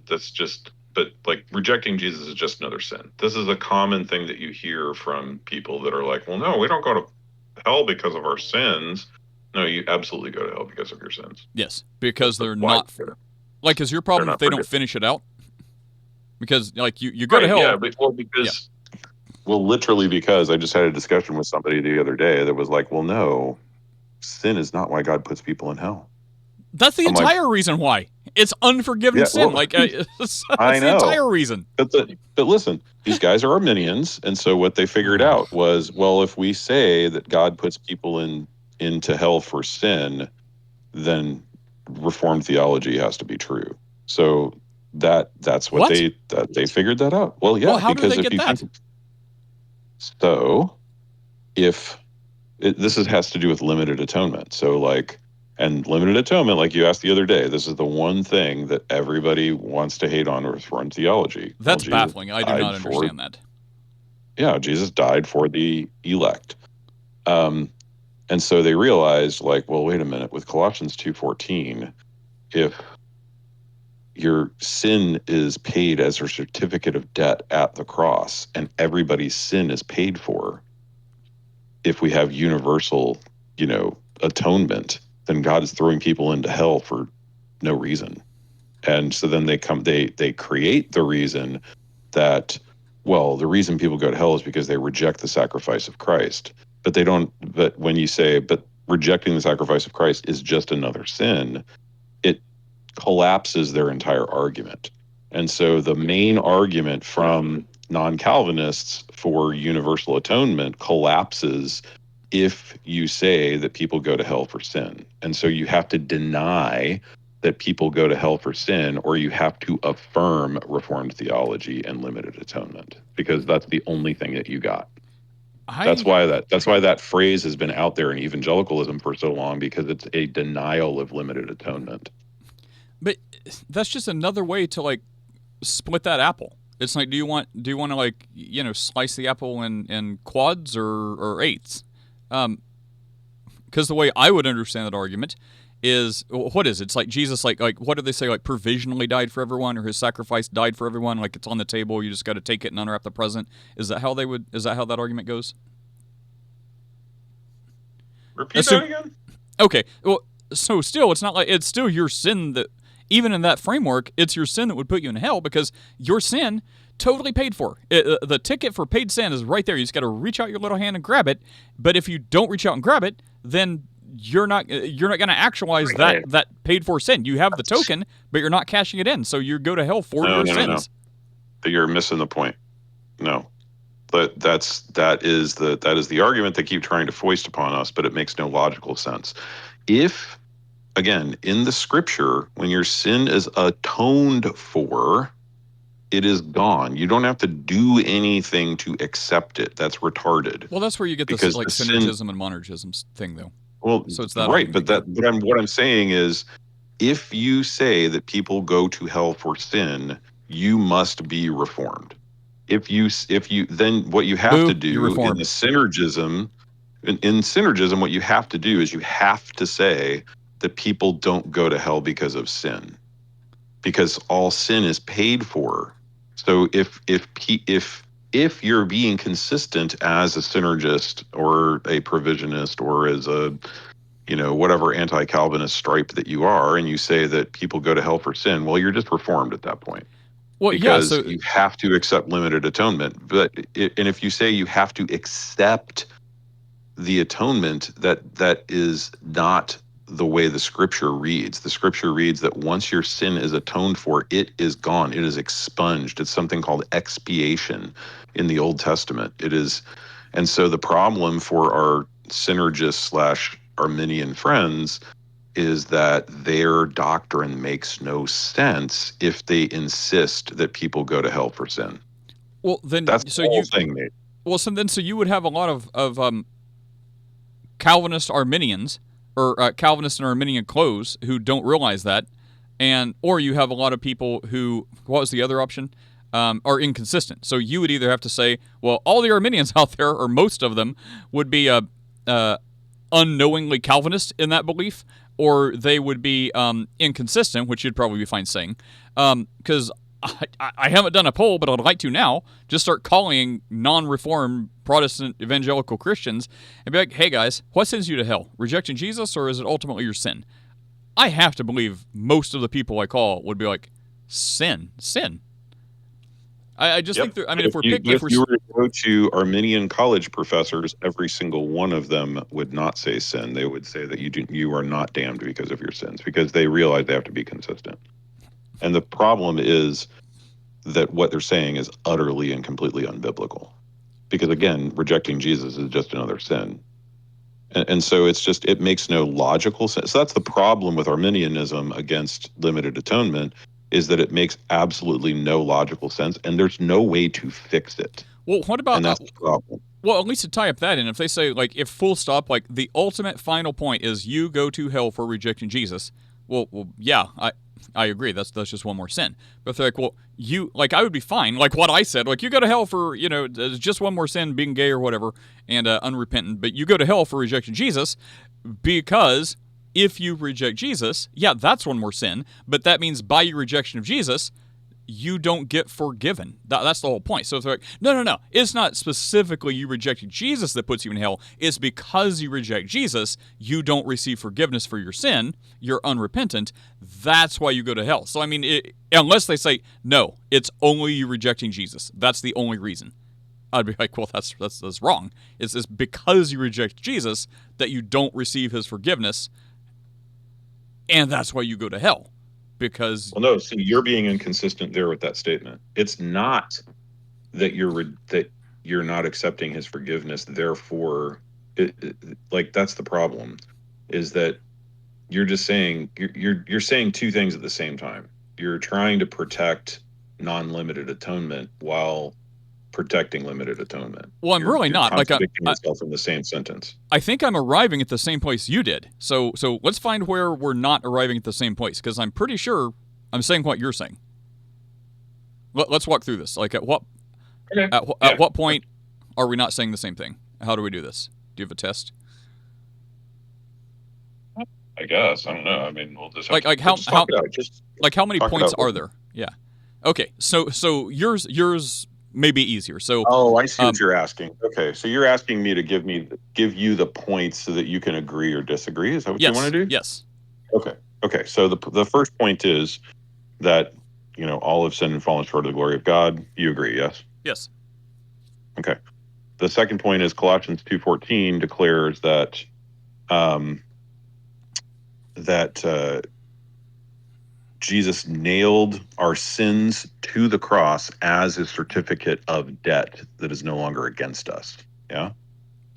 that's just. But like, rejecting Jesus is just another sin. This is a common thing that you hear from people that are like, well, no, we don't go to hell because of our sins. No, you absolutely go to hell because of your sins. Yes, because they're not. Like, is your problem if they don't finish it out? Because, like, you go to hell. Yeah, literally because I just had a discussion with somebody the other day that was like, well, no, sin is not why God puts people in hell. That's the entire reason why. It's unforgiven sin. Well, that's I know. The entire reason. But listen, these guys are Arminians, and so what they figured out was, well, if we say that God puts people into hell for sin, then Reformed theology has to be true. So that's what they figured that out. Well, yeah, how because do they get that? So if has to do with limited atonement. So and limited atonement, like you asked the other day, this is the one thing that everybody wants to hate on Reformed theology. That's baffling. I do not understand that. Yeah, Jesus died for the elect. And so they realized, like, well, wait a minute, with Colossians 2:14, if your sin is paid as a certificate of debt at the cross, and everybody's sin is paid for, if we have universal, atonement, then God is throwing people into hell for no reason. And so then they create the reason that, well, the reason people go to hell is because they reject the sacrifice of Christ. But when you say, but rejecting the sacrifice of Christ is just another sin, it collapses their entire argument. And so the main argument from non-Calvinists for universal atonement collapses if you say that people go to hell for sin. And so you have to deny that people go to hell for sin, or you have to affirm Reformed theology and limited atonement, because that's the only thing that you got. That's why that phrase has been out there in evangelicalism for so long, because it's a denial of limited atonement. But that's just another way to split that apple. It's like, do you want to slice the apple in quads or eighths? Because the way I would understand that argument is, what is it? It's like Jesus, like what do they say? Like, provisionally died for everyone, or his sacrifice died for everyone. Like, it's on the table. You just got to take it and unwrap the present. Is that how that argument goes? Repeat that again. Okay. Well, so still, it's not like it's still your sin that, even in that framework, it's your sin that would put you in hell, because your sin totally paid for. The ticket for paid sin is right there. You just got to reach out your little hand and grab it. But if you don't reach out and grab it, then you're not going to actualize that paid for sin. You have the token, but you're not cashing it in. So you go to hell for your sins. No. You're missing the point. No, but that is the argument they keep trying to foist upon us, but it makes no logical sense. If, again, in the scripture, when your sin is atoned for, it is gone. You don't have to do anything to accept it. That's retarded. Well, that's where you get this synergism and monergism thing, though. Well, so it's that right, but what I'm saying is, if you say that people go to hell for sin, you must be reformed. If you then what you have to do in the synergism, in synergism, what you have to do is you have to say that people don't go to hell because of sin, because all sin is paid for. So if if you're being consistent as a synergist or a provisionist or as a, whatever anti-Calvinist stripe that you are, and you say that people go to hell for sin, well, you're just reformed at that point. Well, yeah. Because So you have to accept limited atonement. And if you say you have to accept the atonement, that is not the way the scripture reads. The scripture reads that once your sin is atoned for, it is gone. It is expunged. It's something called expiation in the Old Testament. It is, and so the problem for our synergist / Arminian friends is that their doctrine makes no sense if they insist that people go to hell for sin. well, then That's so the whole you thing, Nate. well, so you would have a lot of Calvinist Arminians or Calvinist and Arminian clothes who don't realize that, or you have a lot of people who, what was the other option? Are inconsistent. So you would either have to say, well, all the Arminians out there, or most of them, would be unknowingly Calvinist in that belief, or they would be inconsistent, which you'd probably be fine saying. Because I haven't done a poll, but I'd like to now. Just start calling non-reformed Protestant evangelical Christians and be like, hey guys, what sends you to hell? Rejecting Jesus, or is it ultimately your sin? I have to believe most of the people I call would be like, sin. I just think that, I mean, if you were to go to Arminian college professors, every single one of them would not say sin. They would say that you are not damned because of your sins, because they realize they have to be consistent. And the problem is that what they're saying is utterly and completely unbiblical. Because again, rejecting Jesus is just another sin. And so it makes no logical sense. So that's the problem with Arminianism against limited atonement, is that it makes absolutely no logical sense, and there's no way to fix it. Well, what about... And that's the problem. Well, at least to tie up that in, if they say, like, if full stop, like, the ultimate final point is you go to hell for rejecting Jesus, well yeah, I agree. That's just one more sin. But they're like, well, I would be fine. Like what I said, like you go to hell for, just one more sin, being gay or whatever, and unrepentant. But you go to hell for rejecting Jesus because if you reject Jesus, yeah, that's one more sin. But that means by your rejection of Jesus, you don't get forgiven. That's the whole point. So if they're like, no. It's not specifically you rejecting Jesus that puts you in hell. It's because you reject Jesus, you don't receive forgiveness for your sin. You're unrepentant. That's why you go to hell. So, I mean, unless they say, no, it's only you rejecting Jesus. That's the only reason. I'd be like, well, that's wrong. It's because you reject Jesus that you don't receive his forgiveness, and that's why you go to hell. Because you're being inconsistent there with that statement. It's not that you're not accepting his forgiveness, therefore that's the problem, is that you're just saying you're saying two things at the same time. You're trying to protect non-limited atonement while protecting limited atonement. Well, I'm really not. Like contradicting yourself in the same sentence. I think I'm arriving at the same place you did. So let's find where we're not arriving at the same place, because I'm pretty sure I'm saying what you're saying. Let's walk through this. Like at what point are we not saying the same thing? How do we do this? Do you have a test? I guess I don't know. I mean, we'll just how many points are there? Yeah. Okay. So yours may be easier. So I see what you're asking. Okay, so you're asking me to give you the points so that you can agree or disagree. Is that what you want to do? Yes. Okay. So the first point is that all have sinned and fallen short of the glory of God. You agree? Yes. Yes. Okay. The second point is Colossians 2:14 declares that Jesus nailed our sins to the cross as a certificate of debt that is no longer against us. Yeah.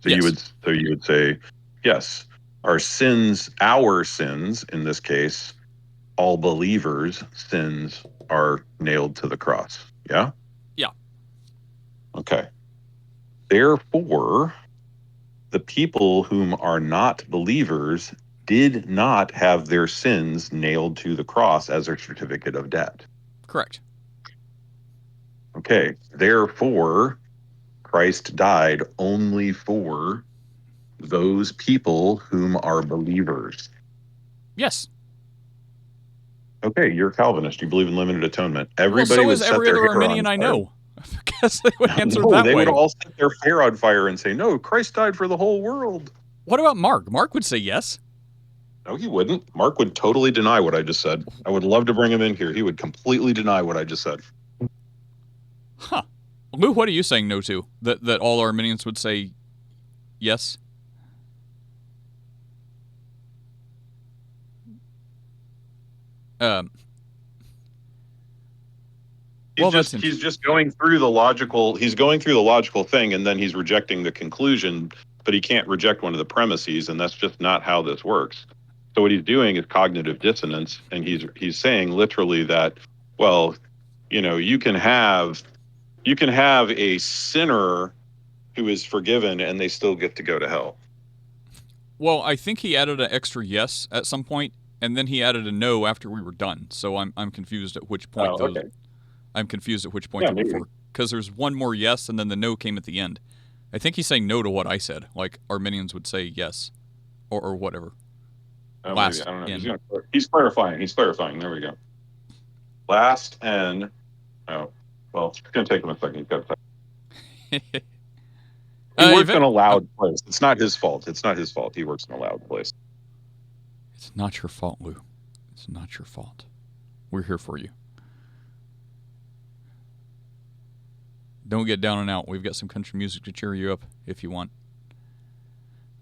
So yes. you would say, yes, our sins in this case, all believers' sins are nailed to the cross. Yeah. Yeah. Okay. Therefore, the people whom are not believers did not have their sins nailed to the cross as a certificate of debt. Correct. Okay. Therefore, Christ died only for those people whom are believers. Yes. Okay, you're a Calvinist. You believe in limited atonement. Everybody so is every other Arminian I know. Because they would answer No, that they way. would all set their hair on fire and say, no, Christ died for the whole world. What about Mark? Mark would say yes. No, he wouldn't. Mark would totally deny what I just said. I would love to bring him in here. He would completely deny what I just said. Huh. Lou, what are you saying no to? That all Arminians would say yes? He's just going through the logical. He's going through the logical thing, and then he's rejecting the conclusion. But he can't reject one of the premises, and that's just not how this works. So what he's doing is cognitive dissonance, and he's saying literally that, well, you can have a sinner who is forgiven, and they still get to go to hell. Well, I think he added an extra yes at some point, and then he added a no after we were done. So I'm confused at which point. Oh, okay. I'm confused at which point they were for, because there's one more yes, and then the no came at the end. I think he's saying no to what I said, like Arminians would say yes, or whatever. Last, I don't know. He's clarifying. There we go. Last N. Oh, well, it's going to take him a second. He's got a second. He works in a loud place. It's not his fault. He works in a loud place. It's not your fault, Lou. It's not your fault. We're here for you. Don't get down and out. We've got some country music to cheer you up if you want.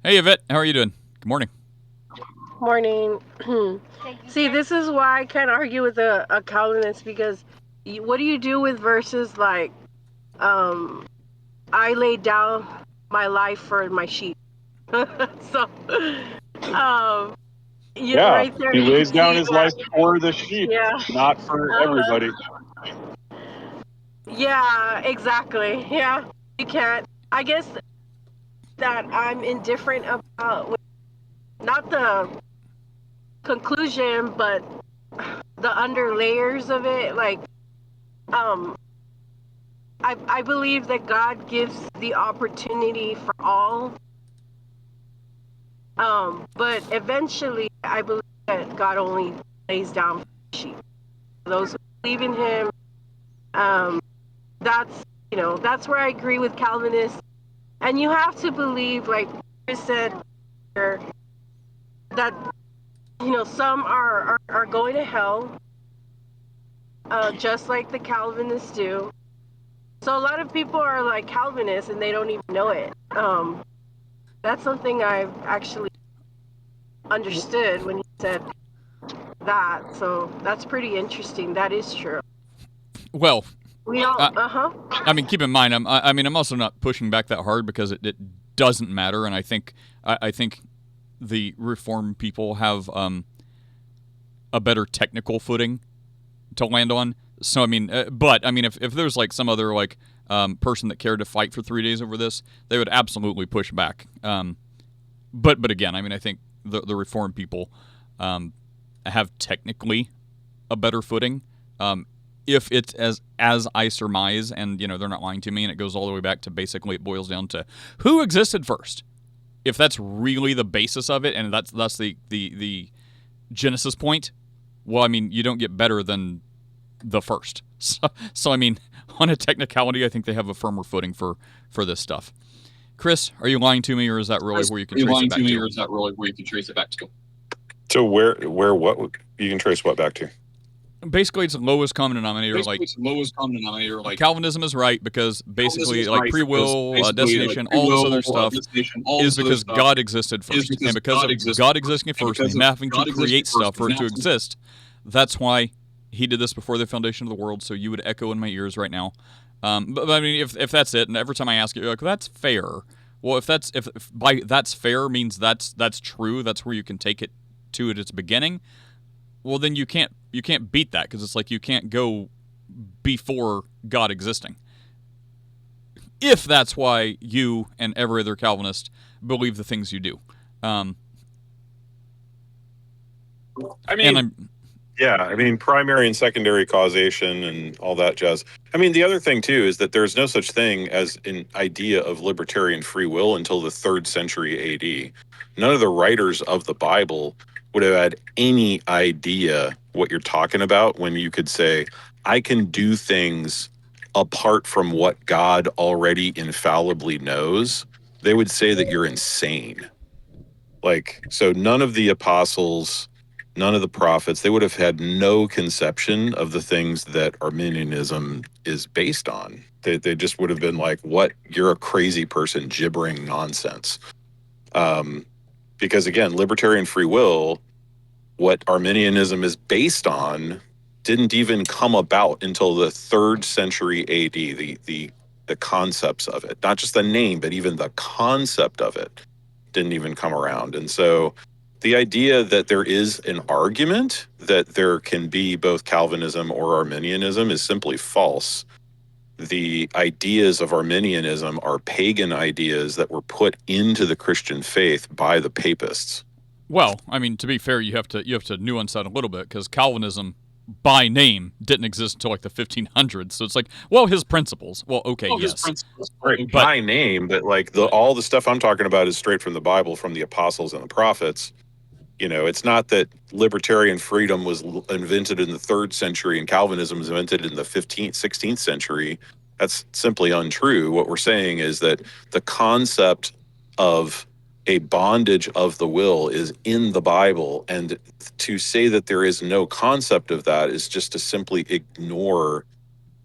Hey, Yvette. How are you doing? Good morning. Morning. See, this is why I can't argue with a Calvinist, because what do you do with verses like, I laid down my life for my sheep? So, right there. He lays down his life for the sheep, not for everybody. Yeah, exactly. Yeah, you can't. I guess that I'm indifferent about not the conclusion, but the under layers of it. Like, I believe that God gives the opportunity for all. But eventually, I believe that God only lays down for the sheep. Those who believe in Him. That's where I agree with Calvinists. And you have to believe, like Chris said, that some are going to hell, just like the Calvinists do. So a lot of people are like Calvinists and they don't even know it. That's something I've actually understood when he said that. So that's pretty interesting. That is true. Well, we all, I mean, keep in mind, I'm also not pushing back that hard, because it doesn't matter, and I think the Reformed people have a better technical footing to land on. So I mean, if there's like some other person that cared to fight for 3 days over this, they would absolutely push back. But again, I mean, I think the Reformed people have technically a better footing. If it's as I surmise, and they're not lying to me, and it goes all the way back to basically it boils down to who existed first. If that's really the basis of it, and that's the Genesis point, well, I mean, you don't get better than the first. So I mean, on a technicality, I think they have a firmer footing for this stuff. Chris, are you lying to me, or is that really where you can trace it back to? So where what you can trace what back to? Basically, it's the lowest common denominator. Calvinism is right, because basically, free will, destination, all this other stuff is because God existed first. And because of God existing first and having to create stuff for it to exist, that's why He did this before the foundation of the world, so you would echo in my ears right now. But I mean, if that's it, and every time I ask you, you're like, that's fair. Well, if by that's fair means that's true, that's where you can take it to at its beginning, well, then you can't beat that, because it's like you can't go before God existing. If that's why you and every other Calvinist believe the things you do. Primary and secondary causation and all that jazz. I mean, the other thing too is that there's no such thing as an idea of libertarian free will until the 3rd century AD. None of the writers of the Bible would have had any idea what you're talking about when you could say, I can do things apart from what God already infallibly knows, they would say that you're insane. Like, so none of the apostles, none of the prophets, they would have had no conception of the things that Arminianism is based on. They just would have been like, what? You're a crazy person gibbering nonsense. Because again, libertarian free will, what Arminianism is based on, didn't even come about until the 3rd century AD, the concepts of it, not just the name, but even the concept of it didn't even come around. And so the idea that there is an argument that there can be both Calvinism or Arminianism is simply false. The ideas of Arminianism are pagan ideas that were put into the Christian faith by the papists. Well, I mean, to be fair, you have to nuance that a little bit, because Calvinism, by name, didn't exist until like the 1500s. So it's like, well, his principles. Well, okay, yes. His principles, right, by name, but like all the stuff I'm talking about is straight from the Bible, from the apostles and the prophets. You know, it's not that libertarian freedom was invented in the 3rd century and Calvinism was invented in the 15th, 16th century. That's simply untrue. What we're saying is that the concept of a bondage of the will is in the Bible, and to say that there is no concept of that is just to simply ignore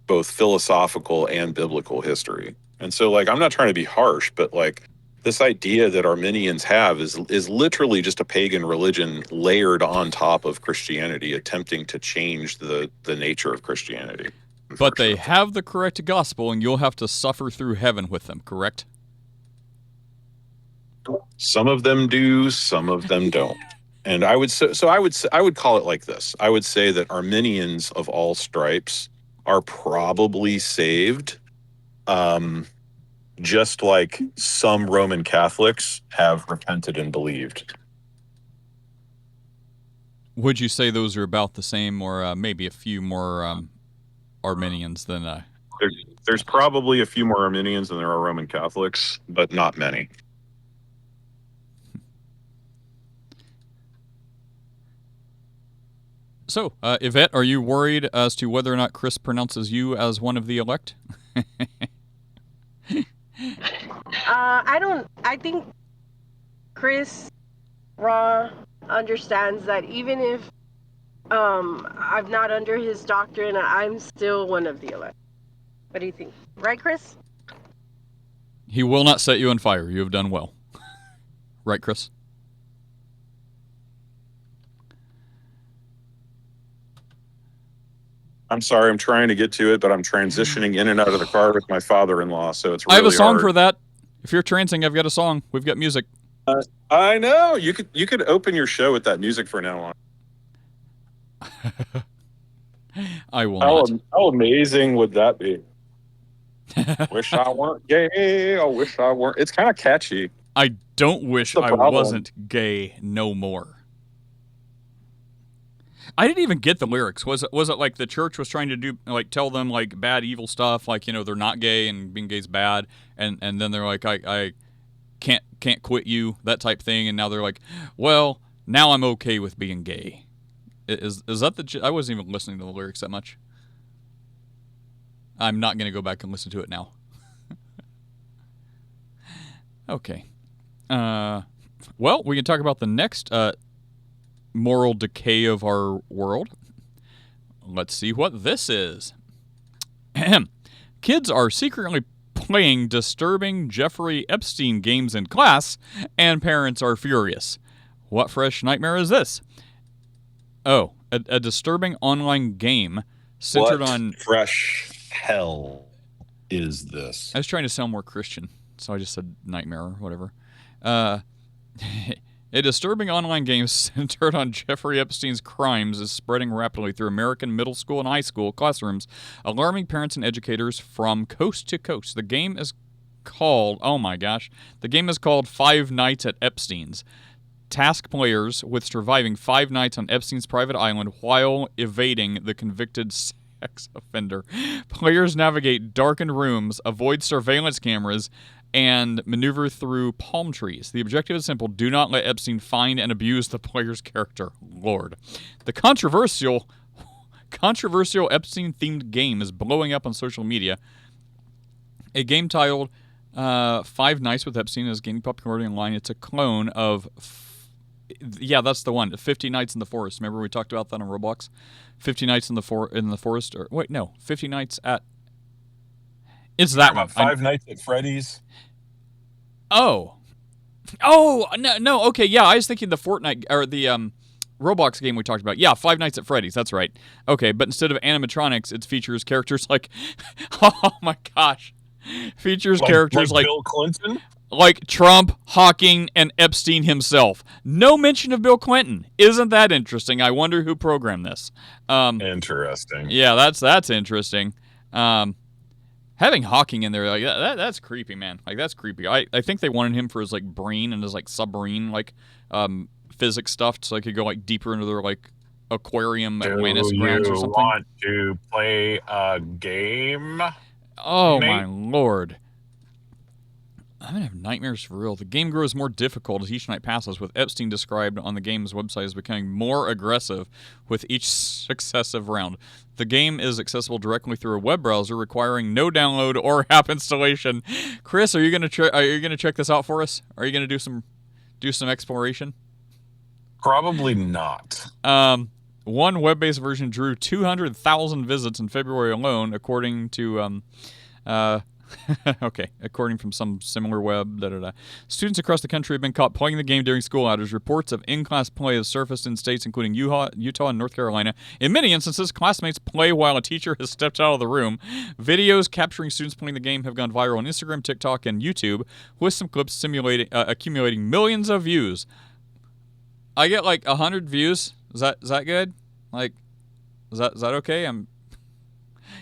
both philosophical and biblical history. And so, like, I'm not trying to be harsh, but like, this idea that Arminians have is literally just a pagan religion layered on top of Christianity, attempting to change the nature of Christianity. But they have the correct gospel, and you'll have to suffer through heaven with them, correct? Some of them do, some of them don't. And I would I would call it like this. I would say that Arminians of all stripes are probably saved, just like some Roman Catholics have repented and believed. Would you say those are about the same, or maybe a few more Arminians than... There's probably a few more Arminians than there are Roman Catholics, but not many. So, Yvette, are you worried as to whether or not Chris pronounces you as one of the elect? I think Chris Raw understands that even if I'm not under his doctrine, I'm still one of the elect. What do you think? Right, Chris? He will not set you on fire. You have done well. Right, Chris? I'm sorry, I'm trying to get to it, but I'm transitioning in and out of the car with my father-in-law, so it's really I have a song hard. for that. If you're transing, I've got a song. We've got music. I know. You could open your show with that music for now on. I will not. How amazing would that be? Wish I weren't gay. I wish I weren't. It's kind of catchy. I don't wish I wasn't gay no more. I didn't even get the lyrics. Was it like the church was trying to do, like, tell them like bad evil stuff, like, you know, they're not gay and being gay's bad, and then they're like, I can't quit you, that type thing, and now they're like, well, now I'm okay with being gay. Is that the? I wasn't even listening to the lyrics that much. I'm not going to go back and listen to it now. Okay. Well, we can talk about the next moral decay of our world. Let's see what this is. Kids are secretly playing disturbing Jeffrey Epstein games in class, and parents are furious. What fresh nightmare is this? Oh, a disturbing online game centered on... What fresh hell is this? I was trying to sound more Christian, so I just said nightmare or whatever. A disturbing online game centered on Jeffrey Epstein's crimes is spreading rapidly through American middle school and high school classrooms, alarming parents and educators from coast to coast. The game is called, Five Nights at Epstein's. Task players with surviving 5 nights on Epstein's private island while evading the convicted sex offender. Players navigate darkened rooms, avoid surveillance cameras, and maneuver through palm trees. The objective is simple. Do not let Epstein find and abuse the player's character. Lord. The controversial controversial Epstein-themed game is blowing up on social media. A game titled Five Nights with Epstein is gaining popularity online. It's a clone of... that's the one. 50 Nights in the Forest. Remember we talked about that on Roblox? 50 Nights in the Forest. Or wait, no. 50 Nights at... It's that one. Five Nights at Freddy's. Oh, no. Okay, yeah. I was thinking the Fortnite or the Roblox game we talked about. Yeah, Five Nights at Freddy's. That's right. Okay, but instead of animatronics, it features characters like... oh, my gosh. Features characters like Bill Clinton? Like Trump, Hawking, and Epstein himself. No mention of Bill Clinton. Isn't that interesting? I wonder who programmed this. Interesting. Yeah, that's interesting. Having Hawking in there, like that's creepy, man. Like that's creepy. I think they wanted him for his like brain and his like submarine like physics stuff, so I could go like deeper into their like aquarium Atlantis grounds or something. Do you want to play a game? Oh my lord. I'm going to have nightmares for real. The game grows more difficult as each night passes, with Epstein described on the game's website as becoming more aggressive with each successive round. The game is accessible directly through a web browser, requiring no download or app installation. Chris, are you going to check this out for us? Are you going to do some exploration? Probably not. One web-based version drew 200,000 visits in February alone, according to according from some similar web. Students across the country have been caught playing the game during school hours. Reports of in-class play have surfaced in states including Utah, and North Carolina. In many instances, classmates play while a teacher has stepped out of the room. Videos capturing students playing the game have gone viral on Instagram, TikTok, and YouTube, with some clips accumulating millions of views. I get like 100 views. Is that good? Like, is that okay?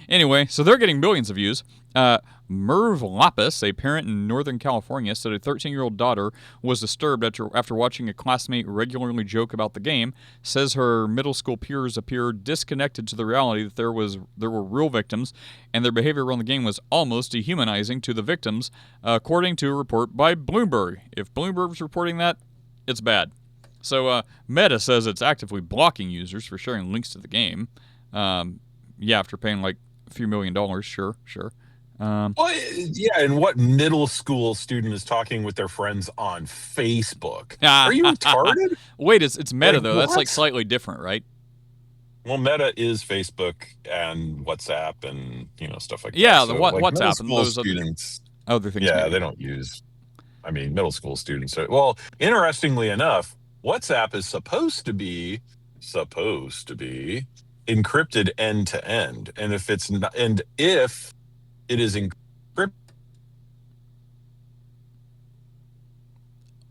Anyway, so they're getting millions of views. Merv Lapis, a parent in Northern California, said a 13-year-old daughter was disturbed after watching a classmate regularly joke about the game. Says her middle school peers appeared disconnected to the reality that there were real victims, and their behavior around the game was almost dehumanizing to the victims, according to a report by Bloomberg. If Bloomberg's reporting that, it's bad. So Meta says it's actively blocking users for sharing links to the game. After paying like a few $1 million, sure. And what middle school student is talking with their friends on Facebook? Are you retarded? Wait, it's Meta, though. What? That's like slightly different, right? Well, Meta is Facebook and WhatsApp and stuff like that. Yeah, so, WhatsApp and those students. Other things. Yeah, they don't use. I mean, middle school students. Well, interestingly enough, WhatsApp is supposed to be encrypted end to end, and if it's not, and if it is encrypted,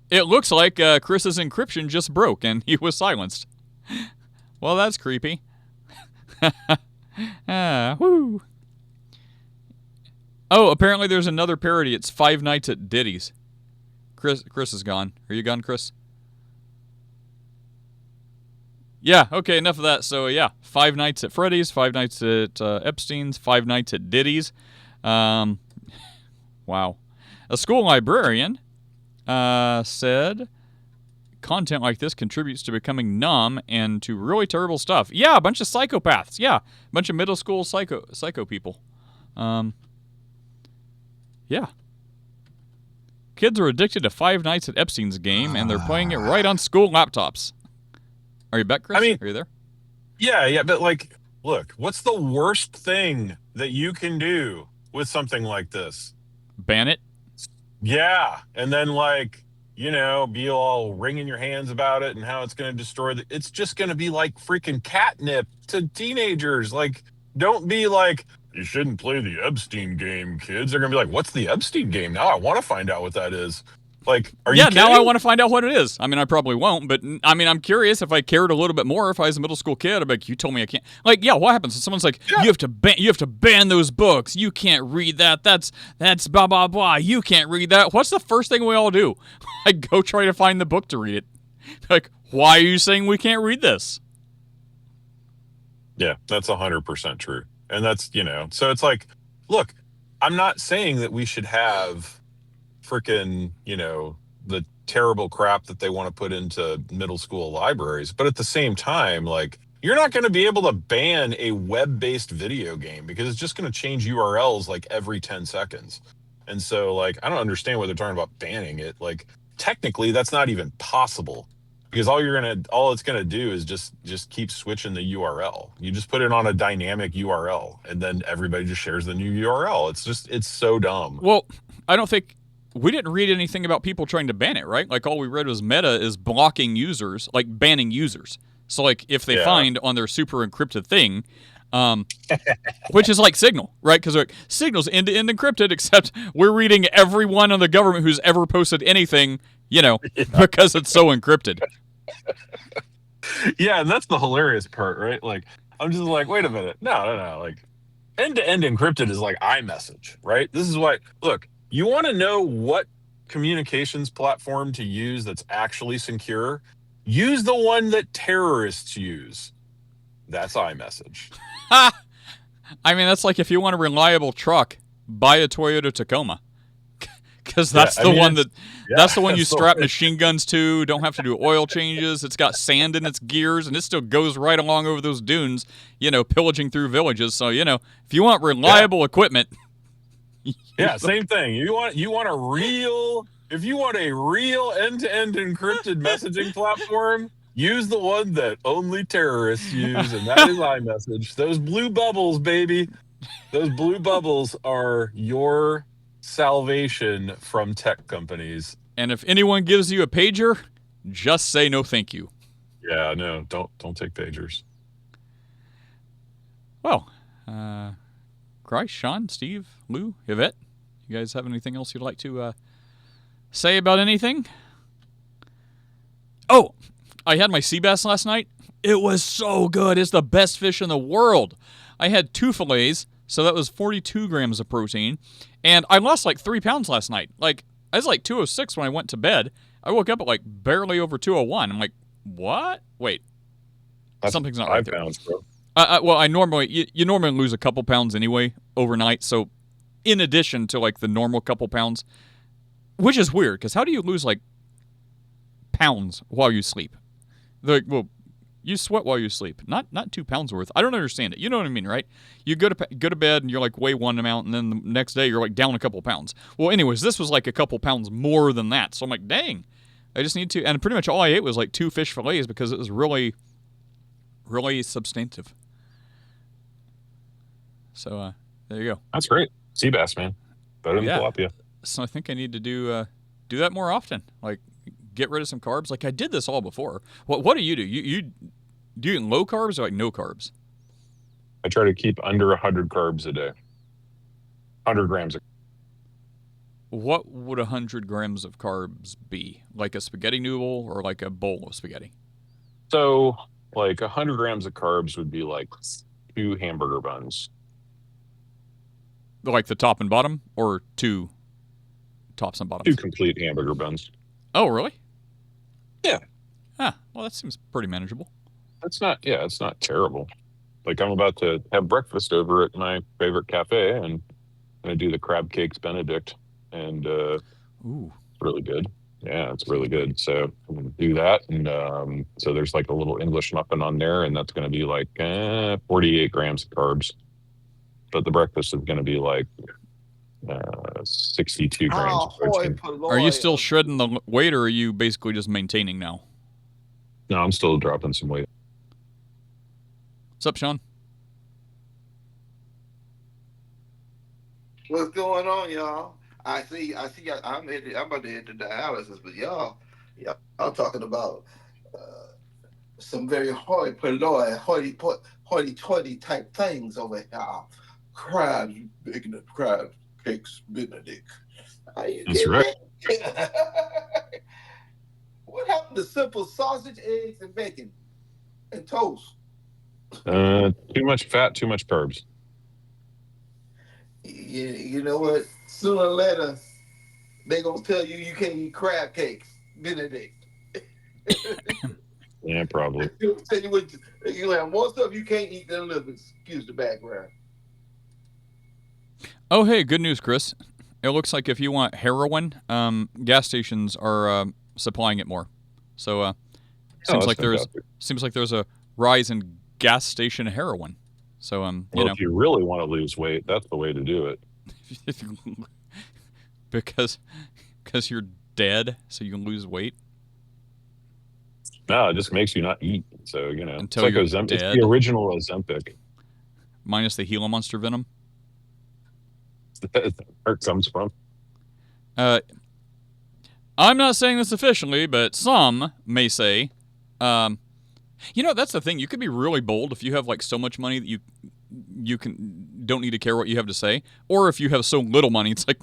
it looks like Chris's encryption just broke and he was silenced. Well, that's creepy. Woo. Oh, apparently there's another parody. It's Five Nights at Diddy's. Chris is gone. Are you gone, Chris? Yeah, okay, enough of that. So, yeah, Five Nights at Freddy's, Five Nights at Epstein's, Five Nights at Diddy's. Wow. A school librarian said content like this contributes to becoming numb and to really terrible stuff. Yeah, a bunch of psychopaths. Yeah, a bunch of middle school psycho people. Yeah. Kids are addicted to Five Nights at Epstein's game, and they're playing it right on school laptops. Are you back, Chris? I mean, are you there? Yeah, but like, look, what's the worst thing that you can do with something like this? Ban it? Yeah, and then be all wringing your hands about it and how it's going to destroy it's just going to be like freaking catnip to teenagers. Like, don't be like, you shouldn't play the Epstein game, kids. They're going to be like, what's the Epstein game? Now I want to find out what that is. Like, are you kidding? Now I want to find out what it is. I mean, I probably won't, but I mean, I'm curious. If I cared a little bit more, if I was a middle school kid, I'd be like, you told me I can't. Like, yeah, what happens if someone's like, you have to ban those books. You can't read that. That's blah, blah, blah. You can't read that. What's the first thing we all do? I go try to find the book to read it. Like, why are you saying we can't read this? Yeah, that's 100% true. And that's, so it's like, look, I'm not saying that we should have freaking, the terrible crap that they want to put into middle school libraries. But at the same time, like, you're not going to be able to ban a web-based video game because it's just going to change URLs like every 10 seconds. And so, like, I don't understand why they're talking about banning it. Like, technically, that's not even possible because all it's gonna do is just keep switching the URL. You just put it on a dynamic URL, and then everybody just shares the new URL. It's so dumb. Well, I don't think we didn't read anything about people trying to ban it, right? Like all we read was Meta is blocking users, like banning users. So like if they find on their super encrypted thing, which is like Signal, right? Because like, Signal's end-to-end encrypted, except we're reading everyone on the government who's ever posted anything, because it's so encrypted. Yeah, and that's the hilarious part, right? Like, I'm just like, wait a minute. No. Like, end-to-end encrypted is like iMessage, right? This is why, look, you want to know what communications platform to use that's actually secure? Use the one that terrorists use. That's iMessage. I mean, that's like if you want a reliable truck, buy a Toyota Tacoma. Because that's the one you strap machine guns to, don't have to do oil changes. It's got sand in its gears, and it still goes right along over those dunes, pillaging through villages. So, if you want reliable equipment. Yeah, same thing. If you want a real end-to-end encrypted messaging platform, use the one that only terrorists use, and that is iMessage. Those blue bubbles, baby. Those blue bubbles are your salvation from tech companies. And if anyone gives you a pager, just say no thank you. Yeah, no, don't take pagers. Well, Christ, Sean, Steve, Lou, Yvette, you guys have anything else you'd like to say about anything? Oh, I had my sea bass last night. It was so good. It's the best fish in the world. I had 2 fillets, so that was 42 grams of protein. And I lost like 3 pounds last night. Like, I was like 206 when I went to bed. I woke up at like barely over 201. I'm like, what? Wait. That's something's not 5 right there. pounds, bro. Well, I normally, you normally lose a couple pounds anyway overnight. So in addition to like the normal couple pounds, which is weird because how do you lose like pounds while you sleep? Like, well, you sweat while you sleep, not 2 pounds worth. I don't understand it. You know what I mean, right? You go to bed and you're like weigh one amount, and then the next day you're like down a couple pounds. Well, anyways, this was like a couple pounds more than that. So I'm like, dang, I just need to. And pretty much all I ate was like 2 fish fillets because it was really, really substantive. So there you go. That's great. Sea bass, man. Better than tilapia. So I think I need to do that more often. Like, get rid of some carbs. Like I did this all before. What do? You do you eat low carbs or like no carbs? I try to keep under 100 carbs a day. 100 grams. What would 100 grams of carbs be? Like a spaghetti noodle or like a bowl of spaghetti? So, like 100 grams of carbs would be like 2 hamburger buns. Like the top and bottom, or 2 tops and bottoms? 2 complete hamburger buns. Oh, really? Yeah. Ah, well, that seems pretty manageable. It's not terrible. Like, I'm about to have breakfast over at my favorite cafe, and I'm going to do the crab cakes Benedict, and ooh, it's really good. Yeah, it's really good. So I'm going to do that, and so there's like a little English muffin on there, and that's going to be like 48 grams of carbs. But the breakfast is going to be like 62 grams of protein. Are you still shredding the weight, or are you basically just maintaining now? No, I'm still dropping some weight. What's up, Sean? What's going on, y'all? I see. I'm about to hit the dialysis, but y'all talking about some very hoity-toity type things over here. Crabs, making the crab cakes Benedict. That's right. What happened to simple sausage, eggs, and bacon and toast? Too much fat, too much carbs. You know what? Sooner or later, they gonna tell you can't eat crab cakes, Benedict. Yeah, probably. Tell you what, you have more stuff you can't eat than liver. Excuse the background. Oh, hey, good news, Chris. It looks like if you want heroin, gas stations are supplying it more. So seems like there's a rise in gas station heroin. So Well, if you really want to lose weight, that's the way to do it. because you're dead, so you can lose weight. No, it just makes you not eat. So Until it's like you're It's dead. the original Ozempic. Minus the Gila monster venom. That's where it comes from. I'm not saying this officially, but some may say, that's the thing. You could be really bold if you have like so much money that you don't need to care what you have to say, or if you have so little money, it's like,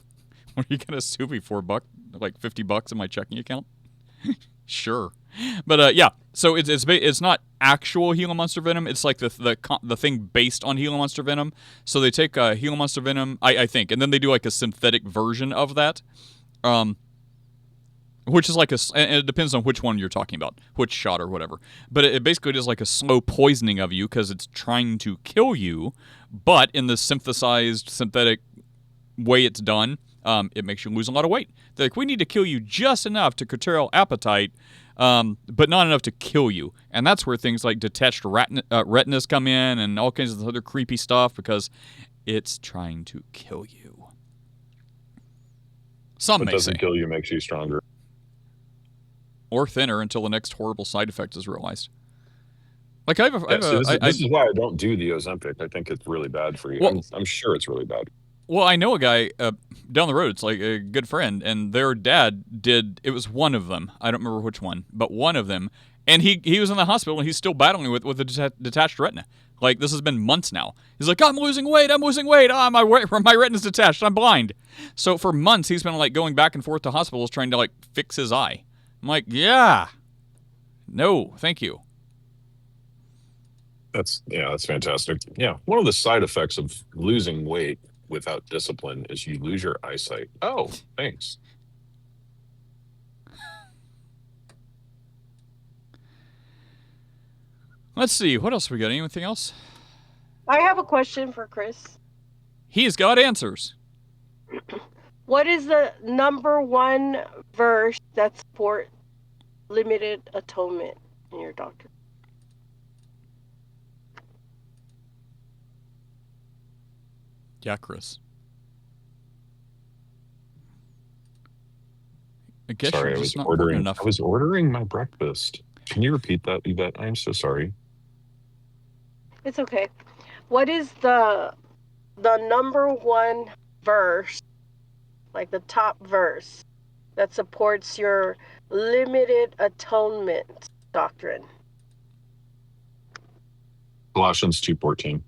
what are you gonna sue me for? Like $50 in my checking account? Sure, but yeah. So it's not actual Gila monster venom. It's like the thing based on Gila monster venom. So they take Gila monster venom, I think, and then they do like a synthetic version of that. Which is like and it depends on which one you're talking about, which shot or whatever. But it basically is like a slow poisoning of you because it's trying to kill you, but in the synthesized synthetic way it's done, it makes you lose a lot of weight. They're like, we need to kill you just enough to curtail appetite, but not enough to kill you. And that's where things like detached retinas come in and all kinds of other creepy stuff because it's trying to kill you. Some may say. It doesn't kill you, makes you stronger. Or thinner until the next horrible side effect is realized. Like this is why I don't do the Ozempic. I think it's really bad for you. Well, I'm sure it's really bad. Well, I know a guy down the road. It's like a good friend, and their dad did. It was one of them. I don't remember which one, but one of them. And he was in the hospital, and he's still battling with a detached retina. Like, this has been months now. He's like, I'm losing weight. My retina's detached. I'm blind. So for months, he's been like going back and forth to hospitals trying to like fix his eye. I'm like, yeah. No, thank you. That's fantastic. Yeah. One of the side effects of losing weight without discipline is you lose your eyesight. Oh, thanks. Let's see. What else we got? Anything else? I have a question for Chris. He's got answers. What is the number one verse that supports limited atonement in your doctrine? Yeah, Chris. I guess sorry, you're just not ordering enough. I was ordering my breakfast. Can you repeat that, Yvette? I'm so sorry. It's okay. What is the number one verse, like the top verse, that supports your limited atonement doctrine? Colossians 2:14.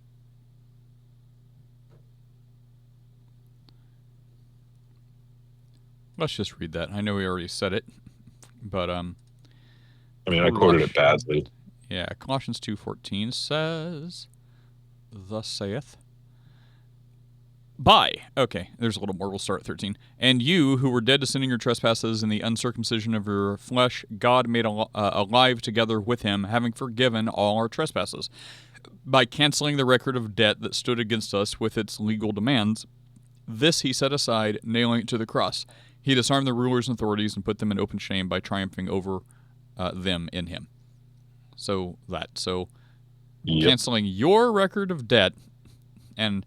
Let's just read that. I know we already said it, but I mean, I quoted it badly. Yeah, Colossians 2:14 says, "Thus saith." Okay, there's a little more. We'll start at 13. And you, who were dead to sin in your trespasses and the uncircumcision of your flesh, God made alive together with him, having forgiven all our trespasses, by canceling the record of debt that stood against us with its legal demands. This he set aside, nailing it to the cross. He disarmed the rulers and authorities and put them in open shame by triumphing over them in him. So canceling your record of debt. And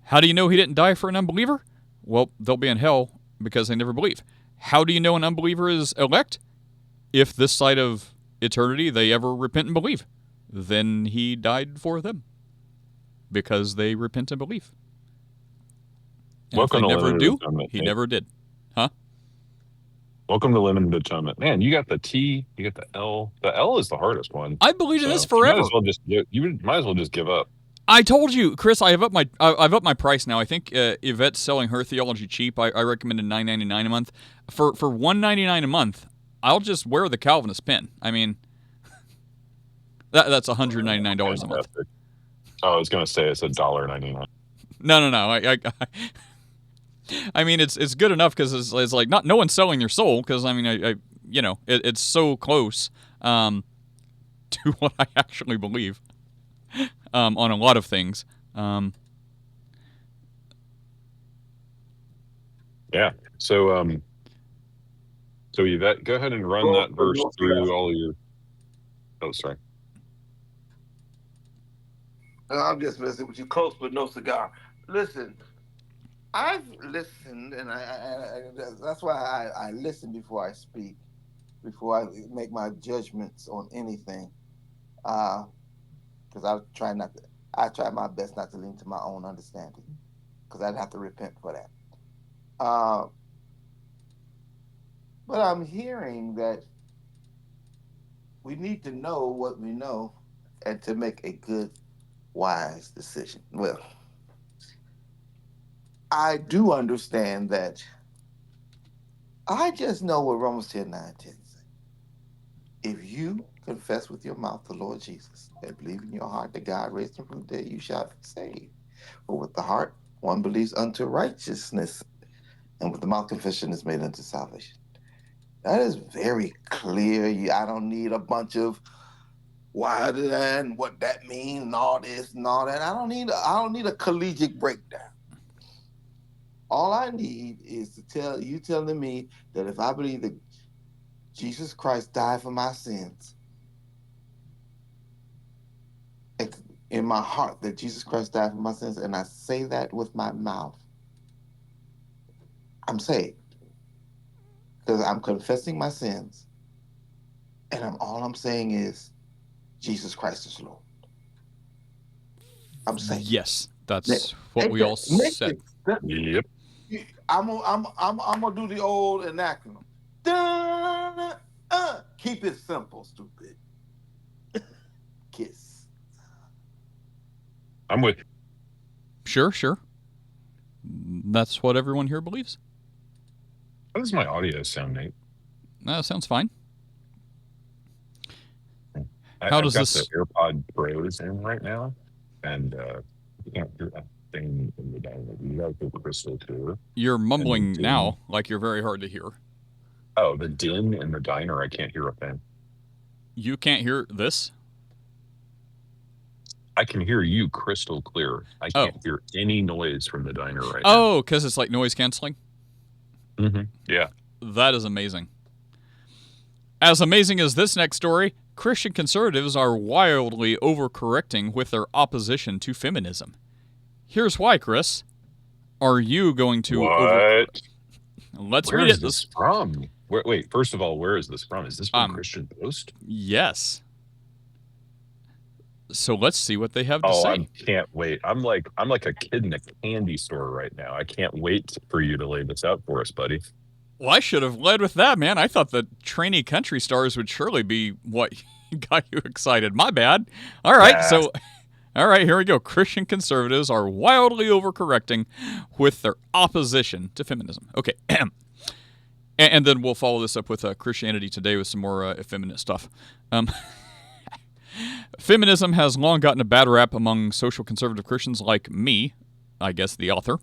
how do you know he didn't die for an unbeliever? Well, they'll be in hell because they never believe. How do you know an unbeliever is elect? If this side of eternity they ever repent and believe, then he died for them because they repent and believe. And if they never do, he never did. Huh? Welcome to limited atonement. Man, you got the T, you got the L. The L is the hardest one. I believed in this forever. You might as well just give up. I told you, Chris. I've upped my price now. I think Yvette's selling her theology cheap. I recommended $9.99 a month. For $1.99 a month, I'll just wear the Calvinist pin. I mean, that's $199 a month. Oh, I was gonna say it's $1.99. No. I mean, it's good enough because it's like no one's selling their soul because I mean it's so close to what I actually believe on a lot of things. Yeah. So Yvette, go ahead and run that verse through all of your. Oh, sorry. I'm just messing with you. Close but no cigar. Listen, I've listened, and that's why I listen before I speak, before I make my judgments on anything. Because I try my best not to lean to my own understanding, because I'd have to repent for that. But I'm hearing that we need to know what we know and to make a good, wise decision. Well, I do understand that. I just know what Romans 10:9 says. If you confess with your mouth the Lord Jesus and believe in your heart that God raised him from the dead, you shall be saved. For with the heart one believes unto righteousness, and with the mouth confession is made unto salvation. That is very clear. I don't need a bunch of why and what that means and all this and all that. I don't need a collegiate breakdown. All I need is to telling me that if I believe that Jesus Christ died for my sins, in my heart that Jesus Christ died for my sins, and I say that with my mouth, I'm saved. Because I'm confessing my sins, and all I'm saying is Jesus Christ is Lord. I'm saying yes, that's what we all said. Yep. I'm gonna do the old acronym. Keep it simple, stupid. Kiss. I'm with you. Sure. That's what everyone here believes. How does my audio sound, Nate? Sounds fine. I've got the AirPod Pros in right now, and you can't hear a thing in the diner. You guys are crystal clear. You're mumbling now, like you're very hard to hear. Oh, the din in the diner, I can't hear a thing. You can't hear this? I can hear you crystal clear. I can't hear any noise from the diner right now. Oh, because it's like noise canceling? Mm-hmm. Yeah. That is amazing. As amazing as this next story, Christian conservatives are wildly overcorrecting with their opposition to feminism. Here's why, Chris. Are you going to what? Let's read it. Where is this from? Wait, first of all, where is this from? Is this from Christian Post? Yes. So let's see what they have to say. I can't wait. I'm like a kid in a candy store right now. I can't wait for you to lay this out for us, buddy. Well, I should have led with that, man. I thought the trainee country stars would surely be what got you excited. My bad. All right, all right, here we go. Christian conservatives are wildly overcorrecting with their opposition to feminism. Okay. And then we'll follow this up with Christianity Today with some more effeminate stuff. Feminism has long gotten a bad rap among social conservative Christians like me, I guess the author,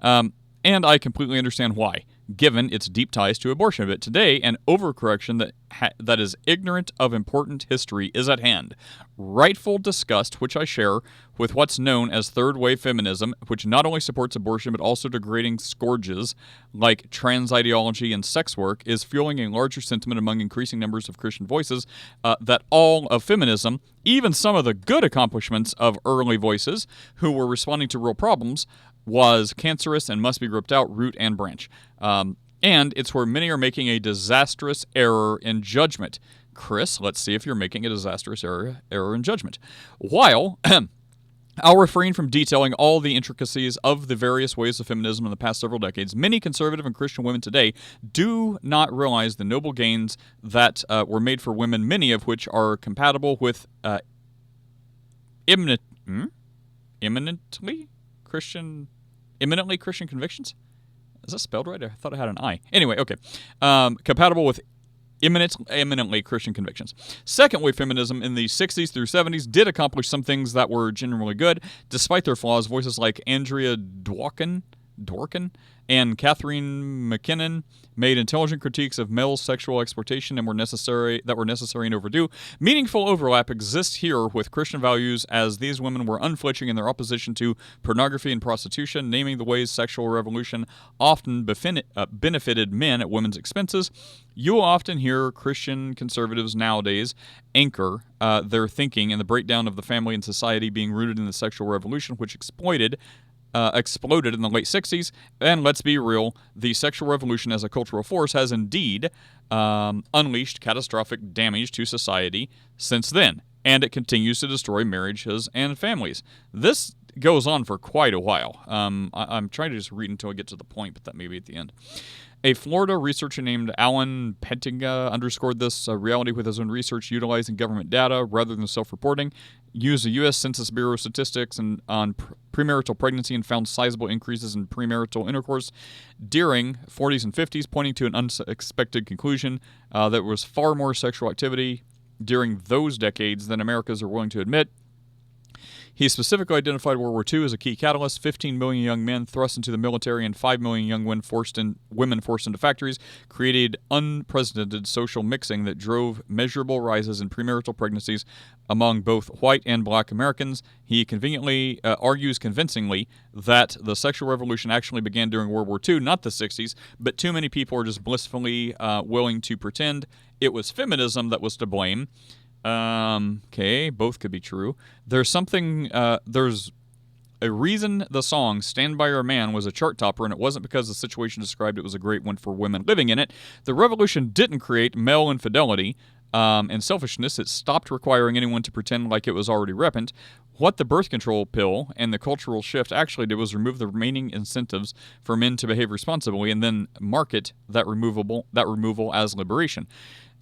and I completely understand why, given its deep ties to abortion. But today, an overcorrection that is ignorant of important history is at hand. Rightful disgust, which I share with what's known as third-wave feminism, which not only supports abortion but also degrading scourges like trans ideology and sex work, is fueling a larger sentiment among increasing numbers of Christian voices that all of feminism, even some of the good accomplishments of early voices who were responding to real problems, was cancerous and must be ripped out root and branch. And it's where many are making a disastrous error in judgment. Chris, let's see if you're making a disastrous error in judgment. While I'll refrain from detailing all the intricacies of the various ways of feminism in the past several decades, many conservative and Christian women today do not realize the noble gains that were made for women, many of which are compatible with eminently Christian convictions? Is that spelled right? I thought I had an I. Anyway, okay. Compatible with eminently Christian convictions. Second-wave feminism in the 60s through 70s did accomplish some things that were generally good. Despite their flaws, voices like Andrea Dworkin Dworkin, and Catherine McKinnon made intelligent critiques of male sexual exploitation and were necessary and overdue. Meaningful overlap exists here with Christian values, as these women were unflinching in their opposition to pornography and prostitution, naming the ways sexual revolution often benefited men at women's expenses. You will often hear Christian conservatives nowadays anchor their thinking in the breakdown of the family and society being rooted in the sexual revolution, which exploded in the late 60s. And let's be real, the sexual revolution as a cultural force has indeed unleashed catastrophic damage to society since then, and it continues to destroy marriages and families. This goes on for quite a while. I'm trying to just read until I get to the point, but that may be at the end. A Florida researcher named Alan Pentinga underscored this reality with his own research utilizing government data rather than self-reporting, used the U.S. Census Bureau statistics on premarital pregnancy and found sizable increases in premarital intercourse during 40s and 50s, pointing to an unexpected conclusion that there was far more sexual activity during those decades than Americans are willing to admit. He specifically identified World War II as a key catalyst. 15 million young men thrust into the military and 5 million young women forced into factories created unprecedented social mixing that drove measurable rises in premarital pregnancies among both white and black Americans. He argues convincingly that the sexual revolution actually began during World War II, not the 60s, but too many people are just blissfully willing to pretend it was feminism that was to blame. Okay, both could be true. There's a reason the song Stand By Your Man was a chart topper, and it wasn't because the situation described it was a great one for women living in it. The revolution didn't create male infidelity and selfishness. It stopped requiring anyone to pretend like it was already rampant. What the birth control pill and the cultural shift actually did was remove the remaining incentives for men to behave responsibly and then market that removal as liberation.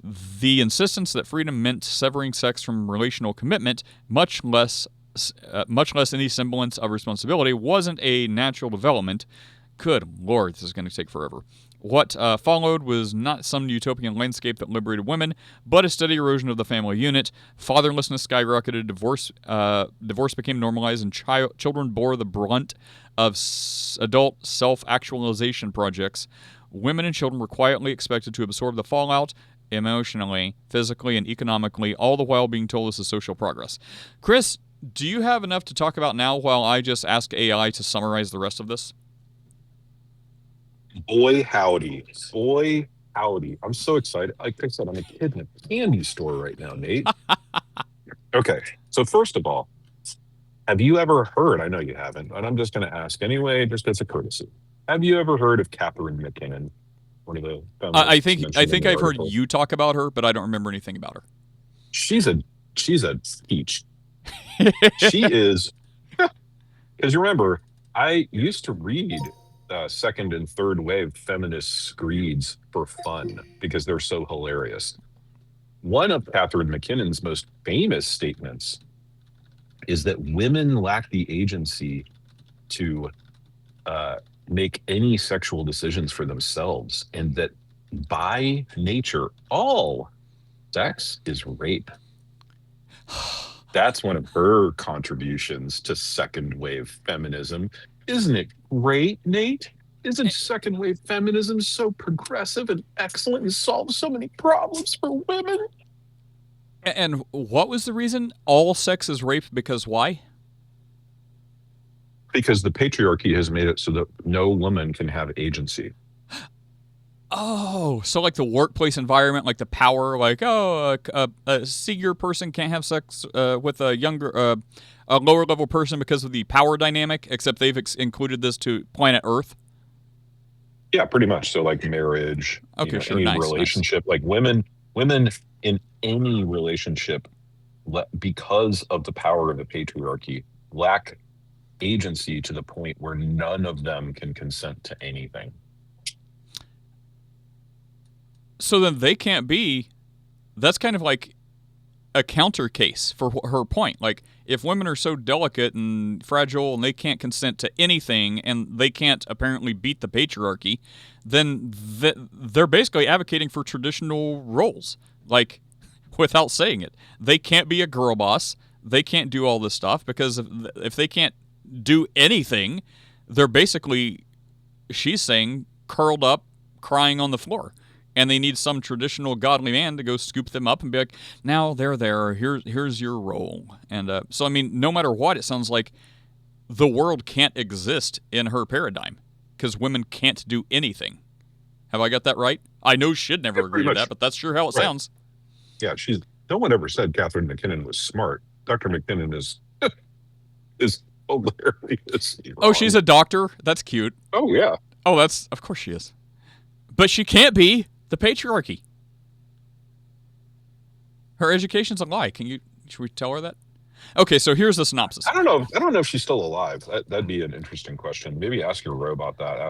The insistence that freedom meant severing sex from relational commitment, much less any semblance of responsibility, wasn't a natural development. Good Lord, this is going to take forever. What followed was not some utopian landscape that liberated women, but a steady erosion of the family unit. Fatherlessness skyrocketed, divorce became normalized, and children bore the brunt of adult self-actualization projects. Women and children were quietly expected to absorb the fallout, emotionally, physically, and economically, all the while being told this is social progress. Chris, do you have enough to talk about now while I just ask AI to summarize the rest of this? Boy, howdy. Boy, howdy. I'm so excited. Like I said, I'm a kid in a candy store right now, Nate. Okay, so first of all, have you ever heard, I know you haven't, but I'm just going to ask anyway, just as a courtesy. Have you ever heard of Catherine McKinnon? I think I've heard you talk about her, but I don't remember anything about her. She's a peach. She is, because you remember, I used to read second and third wave feminist screeds for fun because they're so hilarious. One of Catherine McKinnon's most famous statements is that women lack the agency to make any sexual decisions for themselves, and that by nature, all sex is rape. That's one of her contributions to second wave feminism. Isn't it great, Nate? Isn't second wave feminism so progressive and excellent and solves so many problems for women? And what was the reason? All sex is rape because why? Because the patriarchy has made it so that no woman can have agency. Oh, so like the workplace environment, like the power, like, a senior person can't have sex with a lower level person because of the power dynamic, except they've included this to planet Earth? Yeah, pretty much. So like marriage, okay, sure, any nice, relationship, like women in any relationship, because of the power of the patriarchy, lack agency to the point where none of them can consent to anything. So then they can't be, that's kind of like a counter case for her point. Like, if women are so delicate and fragile and they can't consent to anything and they can't apparently beat the patriarchy, then they're basically advocating for traditional roles, like, without saying it. They can't be a girl boss. They can't do all this stuff because if they can't do anything, they're basically she's saying curled up, crying on the floor. And they need some traditional godly man to go scoop them up and be like, now they're there, here's your role. And so, I mean, no matter what, it sounds like the world can't exist in her paradigm because women can't do anything. Have I got that right? I know she'd never agree to that, but that's sure how it sounds. Yeah, no one ever said Catherine McKinnon was smart. Dr. McKinnon is hilarious. Oh, she's a doctor? That's cute. Oh, yeah. Oh, of course she is. But she can't be. The patriarchy. Her education's a lie. Should we tell her that? Okay, so here's the synopsis. I don't know if she's still alive. That'd be an interesting question. Maybe ask your robot that.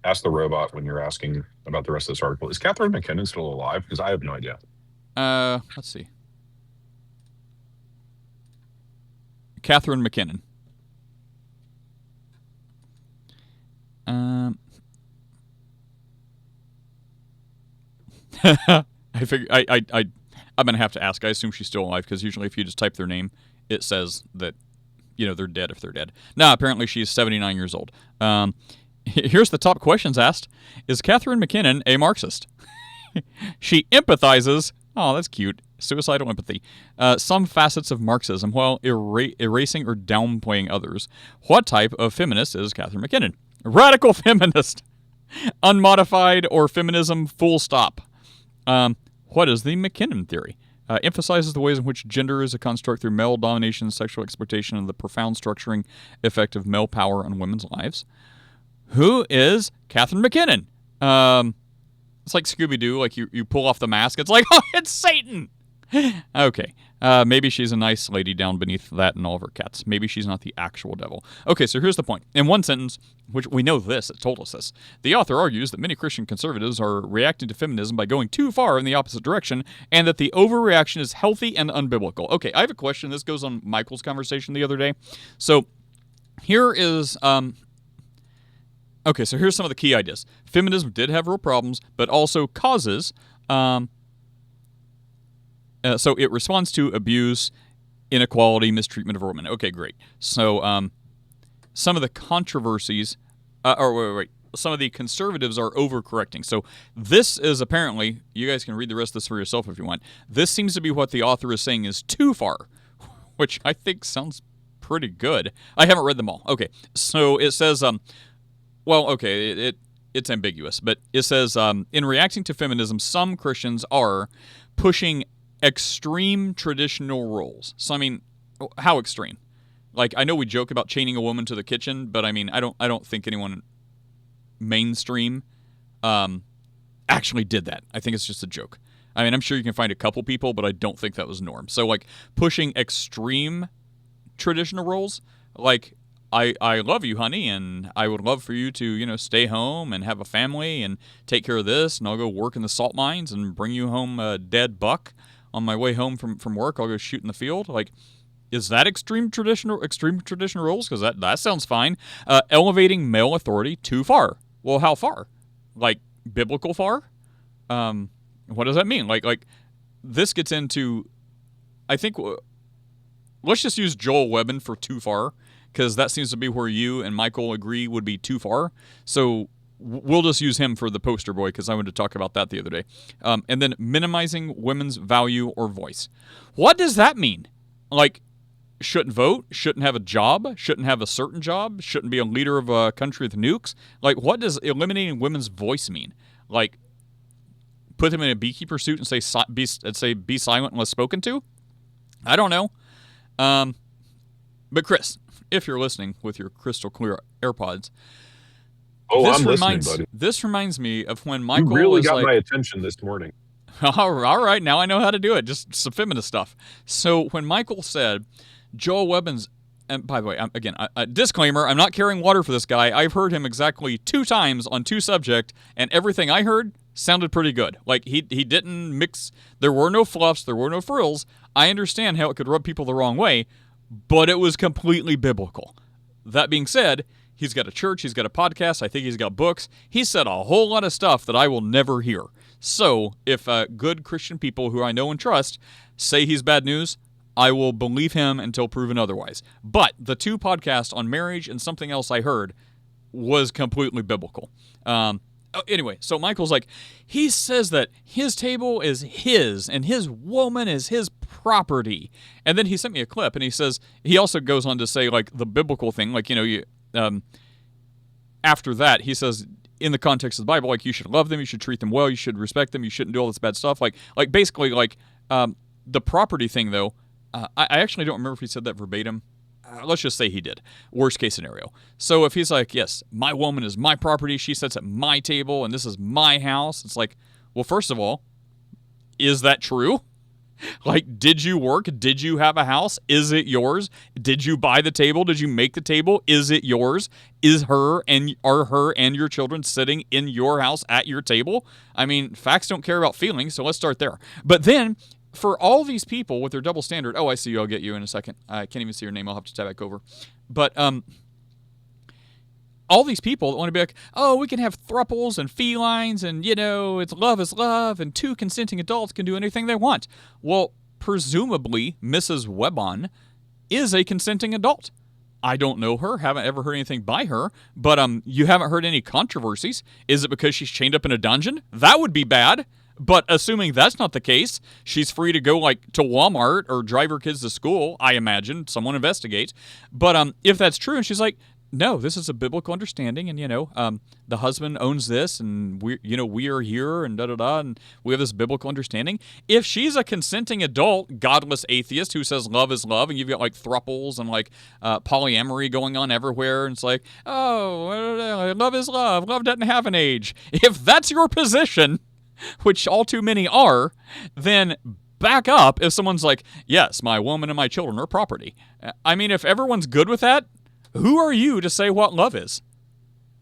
Ask the robot when you're asking about the rest of this article. Is Catherine McKinnon still alive? Because I have no idea. Let's see. Catherine McKinnon. I figure I'm gonna have to ask. I assume she's still alive because usually if you just type their name, it says that they're dead if they're dead. Now apparently she's 79 years old. Here's the top questions asked: is Catherine McKinnon a Marxist? She empathizes. Oh, that's cute. Suicidal empathy. Some facets of Marxism while erasing or downplaying others. What type of feminist is Catherine McKinnon? Radical feminist. Unmodified or feminism full stop. What is the McKinnon theory? Emphasizes the ways in which gender is a construct through male domination, sexual exploitation, and the profound structuring effect of male power on women's lives. Who is Catherine McKinnon? It's like Scooby-Doo, like you pull off the mask, it's like, oh, it's Satan! Okay, maybe she's a nice lady down beneath that and all of her cats. Maybe she's not the actual devil. Okay, so here's the point. In one sentence, which we know this, it told us this, the author argues that many Christian conservatives are reacting to feminism by going too far in the opposite direction, and that the overreaction is healthy and unbiblical. Okay, I have a question. This goes on Michael's conversation the other day. So here is... Okay, so here's some of the key ideas. Feminism did have real problems, but also causes... so it responds to abuse, inequality, mistreatment of women. Okay, great. So some of the controversies... Some of the conservatives are overcorrecting. So this is apparently... You guys can read the rest of this for yourself if you want. This seems to be what the author is saying is too far, which I think sounds pretty good. I haven't read them all. Okay, so it says... Well, okay, it's ambiguous, but it says, in reacting to feminism, some Christians are pushing extreme traditional roles. So, I mean, how extreme? Like, I know we joke about chaining a woman to the kitchen, but I mean, I don't think anyone mainstream actually did that. I think it's just a joke. I mean, I'm sure you can find a couple people, but I don't think that was norm. So, like, pushing extreme traditional roles, like... I love you, honey, and I would love for you to, stay home and have a family and take care of this, and I'll go work in the salt mines and bring you home a dead buck on my way home from work. I'll go shoot in the field. Like, is that extreme traditional roles? Because that sounds fine. Elevating male authority too far. Well, how far? Like, biblical far? What does that mean? Like this gets into, I think, let's just use Joel Webben for too far, because that seems to be where you and Michael agree would be too far. So we'll just use him for the poster boy, because I wanted to talk about that the other day. And then minimizing women's value or voice. What does that mean? Like, shouldn't vote, shouldn't have a job, shouldn't have a certain job, shouldn't be a leader of a country with nukes? Like, what does eliminating women's voice mean? Like, put them in a beekeeper suit and say be silent unless spoken to? I don't know. But Chris, if you're listening with your crystal clear AirPods, I'm listening, buddy. This reminds me of when Michael you really was got my attention this morning. All right, now I know how to do it. Just some feminist stuff. So when Michael said Joel Webben's, and by the way, again, a disclaimer, I'm not carrying water for this guy. I've heard him exactly 2 times on 2 subjects, and everything I heard sounded pretty good. Like, he didn't mix, there were no fluffs, there were no frills. I understand how it could rub people the wrong way, but it was completely biblical. That being said, he's got a church, he's got a podcast, I think he's got books. He said a whole lot of stuff that I will never hear. So, if good Christian people who I know and trust say he's bad news, I will believe him until proven otherwise. But the 2 podcasts on marriage and something else I heard, was completely biblical. Anyway, so Michael's like, he says that his table is his and his woman is his property. And then he sent me a clip, and he says, he also goes on to say, like, the biblical thing, like, after that, he says, in the context of the Bible, like, you should love them, you should treat them well, you should respect them, you shouldn't do all this bad stuff. Like basically, like, the property thing, though, I actually don't remember if he said that verbatim. Let's just say he did. Worst case scenario. So if he's like, yes, my woman is my property, she sits at my table, and this is my house, it's like, well, first of all, is that true? Like, did you work? Did you have a house? Is it yours? Did you buy the table? Did you make the table? Is it yours? Are her and your children sitting in your house at your table? I mean, facts don't care about feelings, so let's start there. But then, for all these people with their double standard, I see you, I'll get you in a second. I can't even see your name, I'll have to tab back over. But all these people that want to be like, oh, we can have thruples and felines and, it's love is love and two consenting adults can do anything they want. Well, presumably, Mrs. Webon is a consenting adult. I don't know her, haven't ever heard anything by her, but you haven't heard any controversies. Is it because she's chained up in a dungeon? That would be bad. But assuming that's not the case, she's free to go, like, to Walmart or drive her kids to school, I imagine. Someone investigate. But if that's true, and she's like, no, this is a biblical understanding, and, the husband owns this, and we are here, and da-da-da, and we have this biblical understanding. If she's a consenting adult, godless atheist who says love is love, and you've got, like, thruples and, like, polyamory going on everywhere, and it's like, oh, love is love doesn't have an age. If that's your position, which all too many are, then back up if someone's like, yes, my woman and my children are property. I mean, if everyone's good with that, who are you to say what love is?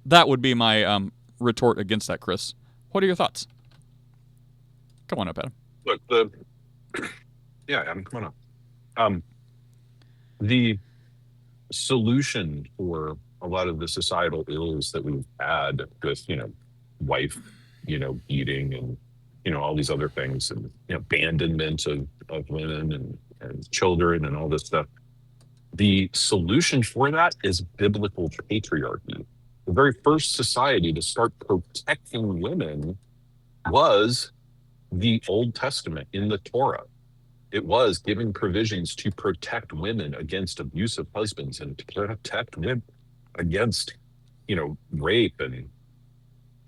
That would be my retort against that, Chris. What are your thoughts? Come on up, Adam. Look, yeah, Adam, come on up. The solution for a lot of the societal ills that we've had with, wife, eating and, all these other things and, abandonment of women and children and all this stuff. The solution for that is biblical patriarchy. The very first society to start protecting women was the Old Testament in the Torah. It was giving provisions to protect women against abusive husbands and to protect women against, rape and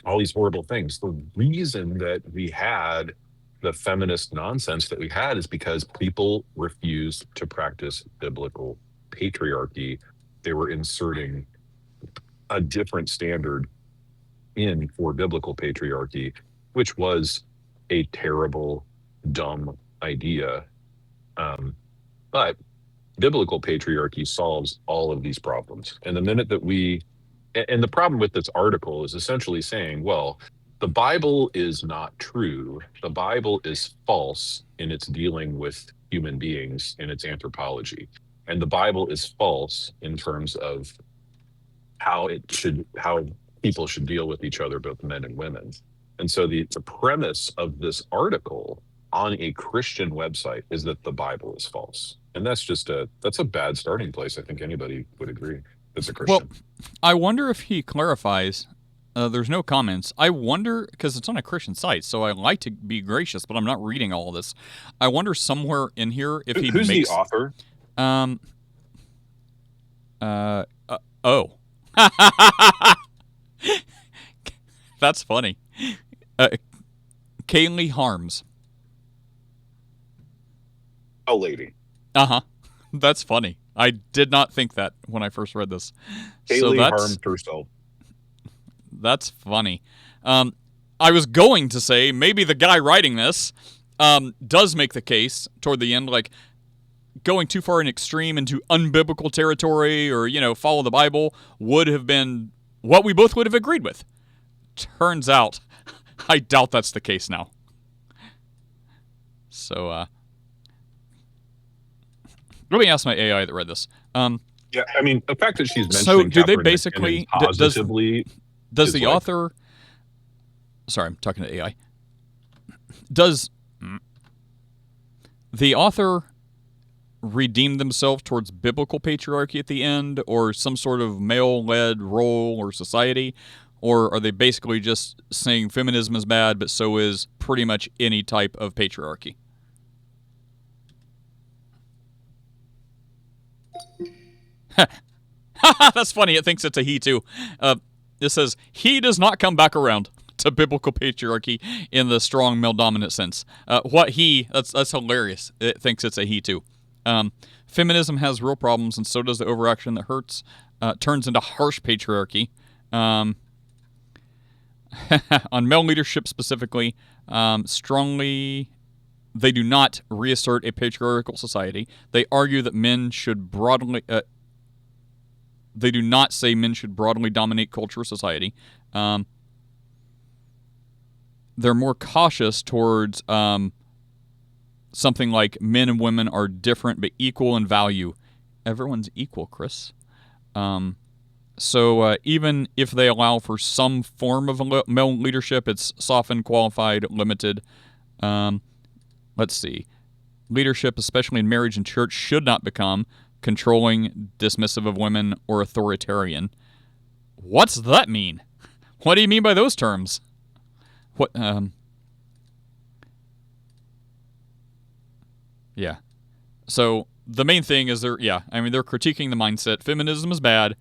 all these horrible things. The reason that we had the feminist nonsense that we had is because people refused to practice biblical patriarchy. They were inserting a different standard in for biblical patriarchy, which was a terrible, dumb idea. But biblical patriarchy solves all of these problems. And the minute that and the problem with this article is essentially saying, well, the Bible is not true. The Bible is false in its dealing with human beings in its anthropology. And the Bible is false in terms of how people should deal with each other, both men and women. And so the premise of this article on a Christian website is that the Bible is false. And that's a bad starting place. I think anybody would agree that's a Christian. Well, I wonder if he clarifies. There's no comments. I wonder, because it's on a Christian site, so I like to be gracious, but I'm not reading all of this. I wonder somewhere in here if he Who's makes... the author? Oh. That's funny. Kaylee Harms. A lady. Uh-huh. That's funny. I did not think that when I first read this. Kaylee harmed herself. That's funny. I was going to say maybe the guy writing this does make the case toward the end, like going too far in extreme into unbiblical territory or, follow the Bible would have been what we both would have agreed with. Turns out, I doubt that's the case now. So, let me ask my AI that read this. Yeah, I mean, the fact that she's mentioning so do they Kaepernick basically positively does the author? Sorry, I'm talking to AI. Does the author redeem themselves towards biblical patriarchy at the end, or some sort of male-led role or society? Or are they basically just saying feminism is bad, but so is pretty much any type of patriarchy? That's funny. It thinks it's a he, too. It says, he does not come back around to biblical patriarchy in the strong male-dominant sense. That's hilarious. It thinks it's a he, too. Feminism has real problems, and so does the overaction that hurts. Turns into harsh patriarchy. On male leadership specifically, strongly, they do not reassert a patriarchal society. They argue that men should broadly... they do not say men should broadly dominate culture or society. They're more cautious towards something like men and women are different but equal in value. Everyone's equal, Chris. So even if they allow for some form of male leadership, it's softened, qualified, limited. Let's see. Leadership, especially in marriage and church, should not become controlling, dismissive of women, or authoritarian. What's that mean? What do you mean by those terms? What? Yeah. So the main thing is they're critiquing the mindset. Feminism is bad.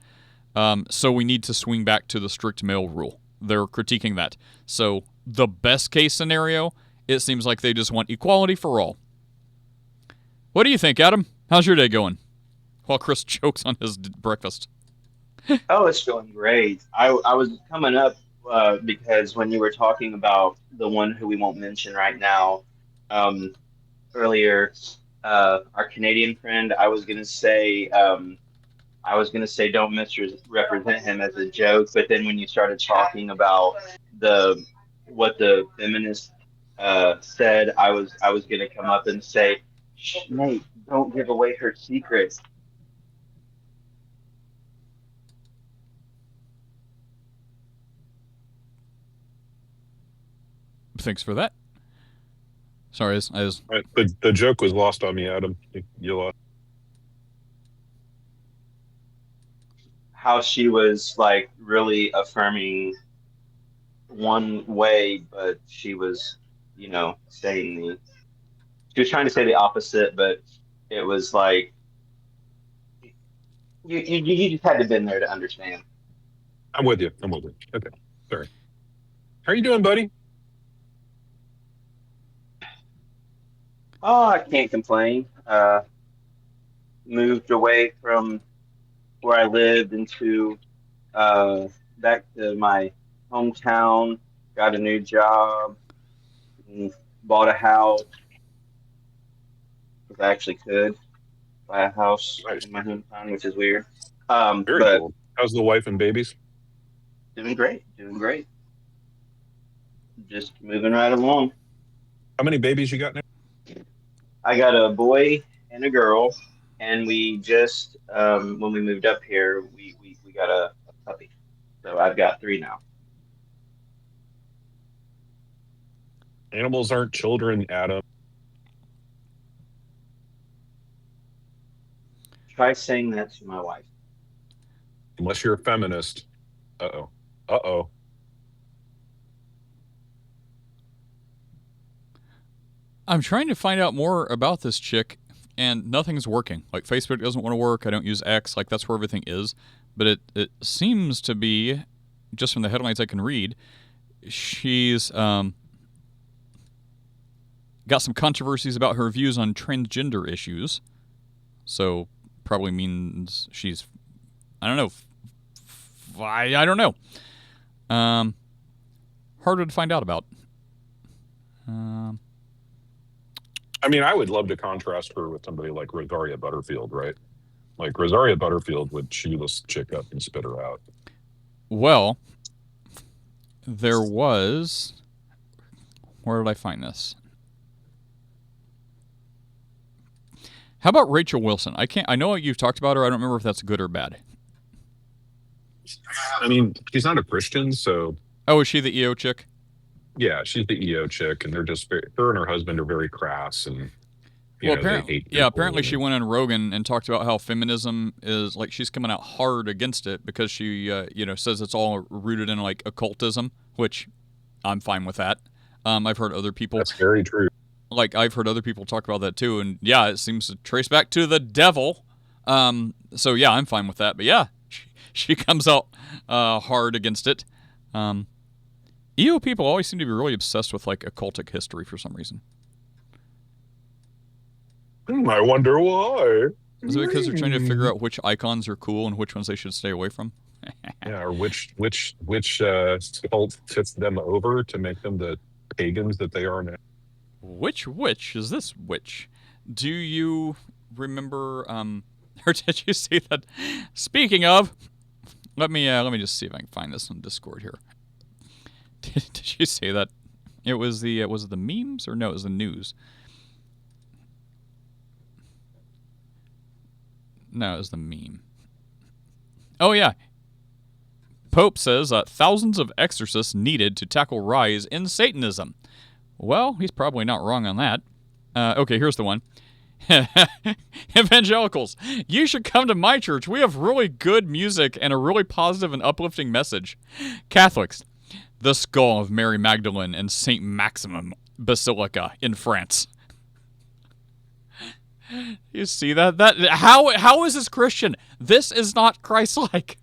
So we need to swing back to the strict male rule. They're critiquing that. So the best case scenario, it seems like they just want equality for all. What do you think, Adam? How's your day going? While Chris chokes on his breakfast. Oh, it's going great. I was coming up because when you were talking about the one who we won't mention right now, earlier, our Canadian friend, I was gonna say don't misrepresent him as a joke, but then when you started talking about what the feminist said, I was gonna come up and say, Nate, don't give away her secrets. Thanks for that. Sorry, I was... The joke was lost on me, Adam. You lost. How she was like really affirming one way, but she was, saying she was trying to say the opposite, but it was like you just had to have been there to understand. I'm with you. Okay, sorry. How are you doing, buddy? Oh, I can't complain. Moved away from where I lived into back to my hometown, got a new job, and bought a house. Because I actually could buy a house in my hometown, which is weird. Very cool. How's the wife and babies? Doing great. Just moving right along. How many babies you got now? I got a boy and a girl, and we just when we moved up here, we got a puppy. So I've got 3 now. Animals aren't children, Adam. Try saying that to my wife. Unless you're a feminist. Uh-oh. I'm trying to find out more about this chick, and nothing's working. Like, Facebook doesn't want to work. I don't use X. Like, that's where everything is. But it seems to be, just from the headlines I can read, she's got some controversies about her views on transgender issues. So, probably means she's, I don't know. I don't know. Harder to find out about. I mean, I would love to contrast her with somebody like Rosaria Butterfield, right? Like, Rosaria Butterfield would chew this chick up and spit her out. Well, there was... Where did I find this? How about Rachel Wilson? I know you've talked about her. I don't remember if that's good or bad. I mean, she's not a Christian, so... Oh, is she the EO chick? Yeah, she's the EO chick, and they're just her and her husband are very crass, and you know, they hate people. Apparently she went on Rogan and talked about how feminism is like she's coming out hard against it because she, says it's all rooted in like occultism, which I'm fine with that. I've heard other people. That's very true. Like I've heard other people talk about that too, and yeah, it seems to trace back to the devil. So yeah, I'm fine with that. But yeah, she comes out hard against it. EO people always seem to be really obsessed with like occultic history for some reason. I wonder why. Is it because they're trying to figure out which icons are cool and which ones they should stay away from? Yeah, or which cult fits them over to make them the pagans that they are now. Which witch is this witch? Do you remember? Or did you see that? Speaking of, let me just see if I can find this on Discord here. Did you see that? It was was it the memes or no? It was the news. No, it was the meme. Oh yeah. Pope says thousands of exorcists needed to tackle rise in Satanism. Well, he's probably not wrong on that. Okay, here's the one. Evangelicals, you should come to my church. We have really good music and a really positive and uplifting message. Catholics, the skull of Mary Magdalene and Saint Maximum Basilica in France. You see that? How is this Christian? This is not Christ-like.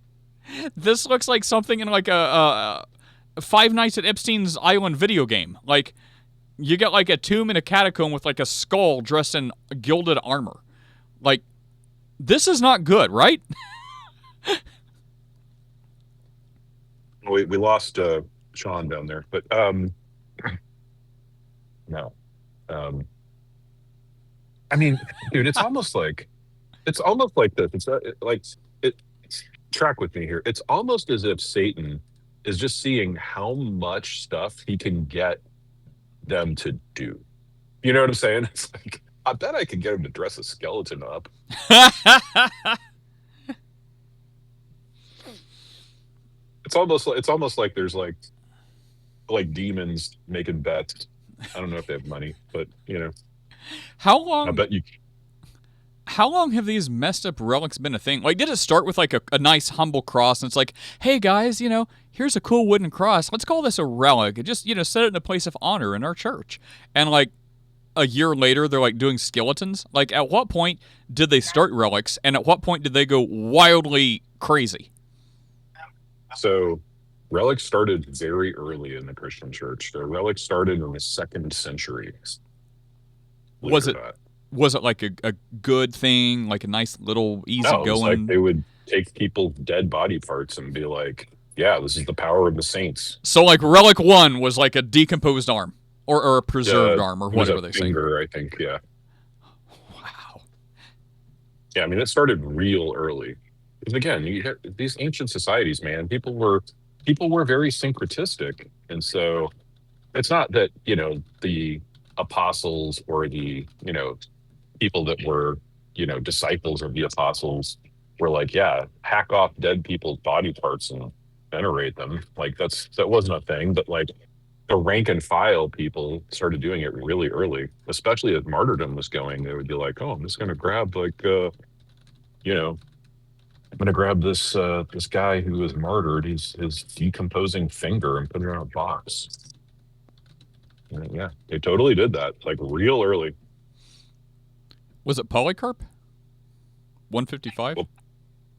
This looks like something in like a Five Nights at Epstein's Island video game. Like, you got like a tomb in a catacomb with like a skull dressed in gilded armor. Like, this is not good, right? We lost Sean down there, but no. I mean, dude, it's almost like this. It's track with me here. It's almost as if Satan is just seeing how much stuff he can get them to do. You know what I'm saying? It's like, I bet I could get him to dress a skeleton up. It's almost like there's like demons making bets. I don't know if they have money, but you know. How long? I bet you. How long have these messed up relics been a thing? Like, did it start with like a nice humble cross, and it's like, hey guys, here's a cool wooden cross. Let's call this a relic. And just set it in a place of honor in our church. And like a year later, they're like doing skeletons. Like, at what point did they start relics, and at what point did they go wildly crazy? So, relics started very early in the Christian church. The relics started in the 2nd century. Was it like a good thing, like a nice little easy going? No, it was like they would take people's dead body parts and be like, yeah, this is the power of the saints. So like Relic 1 was like a decomposed arm or a preserved arm or whatever they say. Finger, I think, yeah. Wow. Yeah, I mean, it started real early. Because again, these ancient societies, man, people were very syncretistic. And so it's not that, the apostles or the, people that were, disciples of the apostles were like, yeah, hack off dead people's body parts and venerate them. Like that wasn't a thing, but like the rank and file people started doing it really early, especially as martyrdom was going. They would be like, oh, I'm just going to grab I'm going to grab this guy who was martyred, his decomposing finger, and put it in a box. And yeah, they totally did that, like real early. Was it Polycarp? 155? Well,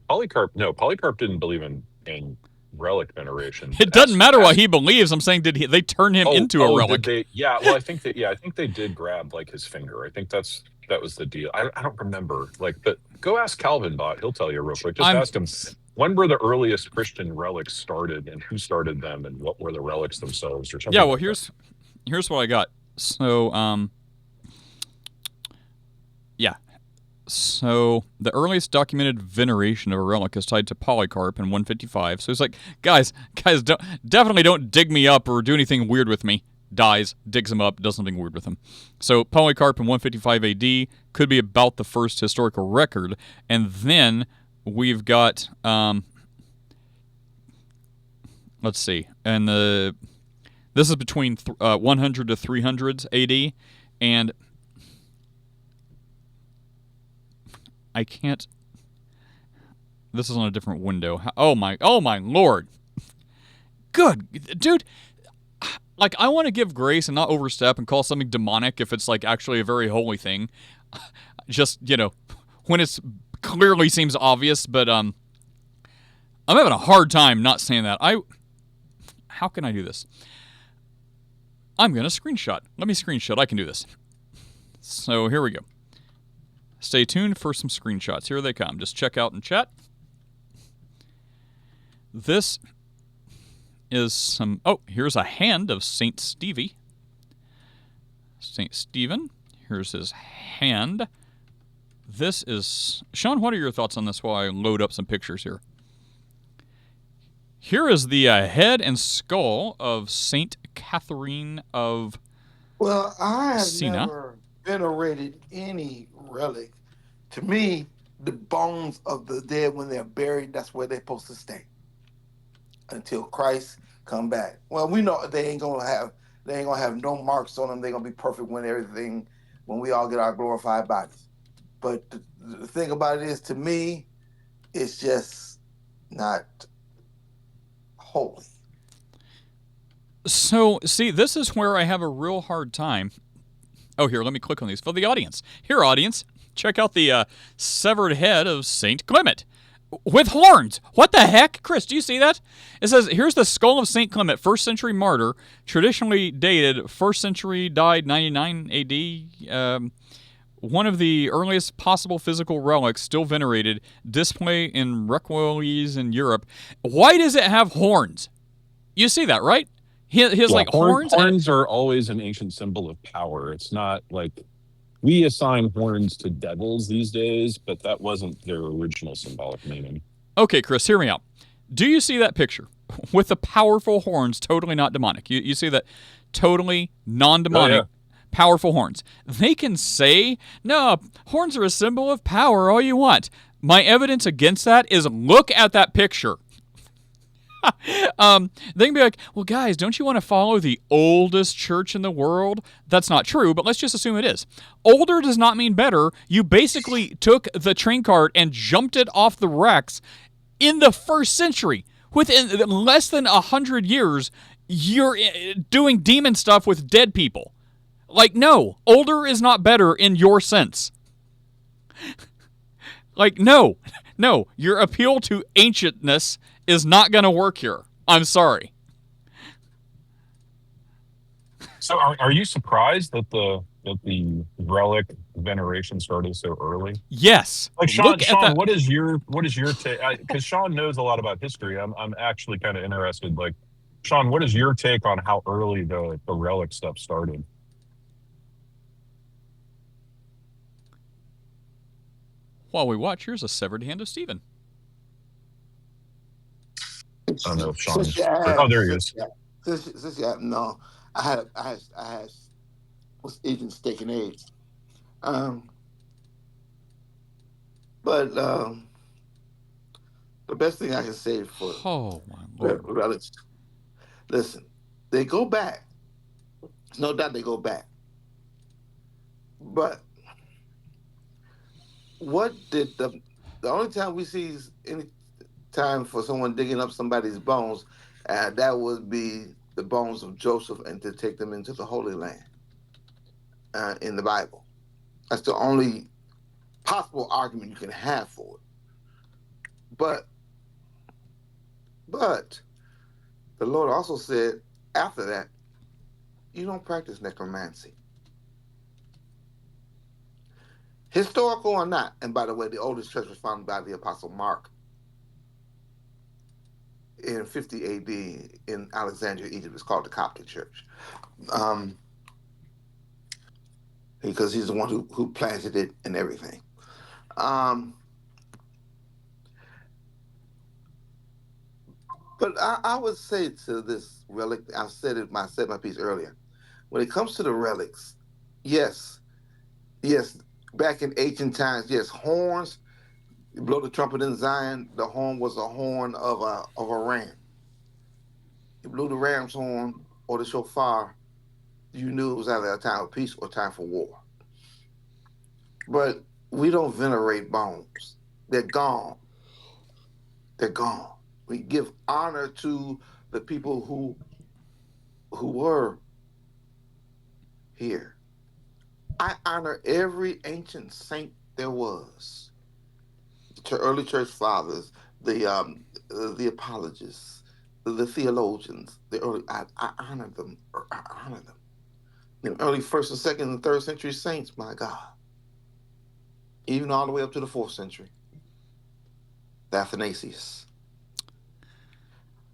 Polycarp didn't believe in relic veneration. It doesn't matter what he believes. I'm saying, they turn him into a relic? Did they? Yeah, well, I think they did grab like his finger. I think that was the deal. I don't remember. But go ask Calvin Bot. He'll tell you real quick. Just ask him, when were the earliest Christian relics started, and who started them, and what were the relics themselves, or something? Yeah, well, here's what I got. So, So the earliest documented veneration of a relic is tied to Polycarp in 155. So it's like, guys, definitely don't dig me up or do anything weird with me. Dies, digs him up, does something weird with him. So Polycarp in 155 AD could be about the first historical record. And then we've got, let's see, and this is between 100 to 300s AD, and I can't. This is on a different window. Oh my lord. Good. Dude, like, I want to give grace and not overstep and call something demonic if it's, like, actually a very holy thing. Just, when it's clearly seems obvious, but, I'm having a hard time not saying that. How can I do this? I'm going to screenshot. Let me screenshot. I can do this. So here we go. Stay tuned for some screenshots. Here they come. Just check out in chat. This is some... Oh, here's a hand of St. Stevie. St. Stephen. Here's his hand. This is... Sean, what are your thoughts on this while I load up some pictures here? Here is the head and skull of St. Catherine of Well, I have Siena. never venerated any relic. To me, the bones of the dead, when they're buried, that's where they're supposed to stay until Christ come back. Well, we know they ain't gonna have no marks on them. They're gonna be perfect when we all get our glorified bodies. But the thing about it is, to me, it's just not holy. So, see, this is where I have a real hard time. Oh, here, let me click on these for the audience. Here, audience, check out the severed head of St. Clement with horns. What the heck? Chris, do you see that? It says, here's the skull of St. Clement, 1st century martyr, traditionally dated 1st century, died 99 AD. One of the earliest possible physical relics still venerated, display in relics in Europe. Why does it have horns? You see that, right? He has like horns. Horns are always an ancient symbol of power. It's not like we assign horns to devils these days, but that wasn't their original symbolic meaning. Okay, Chris, hear me out. Do you see that picture with the powerful horns? Totally not demonic. You see that totally non-demonic. Oh, yeah. Powerful horns. They can say, no, horns are a symbol of power, all you want. My evidence against that is look at that picture. They can be like, well, guys, don't you want to follow the oldest church in the world? That's not true, but let's just assume it is. Older does not mean better. You basically took the train cart and jumped it off the wrecks in the 1st century. Within less than 100 years, you're doing demon stuff with dead people. Like, no, older is not better in your sense. Like, no, your appeal to ancientness is not going to work here. I'm sorry. So are you surprised that the relic veneration started so early? Yes. Like Sean, that. what is your take? Because Sean knows a lot about history. I'm actually kind of interested. Like, Sean, what is your take on how early the relic stuff started? While we watch, here's a severed hand of Stephen. I don't know if Sean. Oh, there he is. No, I was eating steak and eggs. But the best thing I can say for relics, listen, they go back. No doubt they go back. But what did the only time we see any time for someone digging up somebody's bones, that would be the bones of Joseph, and to take them into the Holy Land in the Bible. That's the only possible argument you can have for it. But the Lord also said after that, you don't practice necromancy. Historical or not, and by the way, the oldest church was founded by the Apostle Mark in 50 AD in Alexandria, Egypt. It's called the Coptic Church. Because he's the one who planted it and everything. But I would say to this relic, I said my piece earlier. When it comes to the relics, yes, back in ancient times, yes, horns. You blow the trumpet in Zion, the horn was a horn of a ram. You blew the ram's horn or the shofar, you knew it was either a time of peace or time for war. But we don't venerate bones. They're gone. They're gone. We give honor to the people who were here. I honor every ancient saint there was. The early church fathers, the apologists, the theologians. I honor them. I honor them. The early first and second and third century saints. My God, even all the way up to the fourth century. The Athanasius.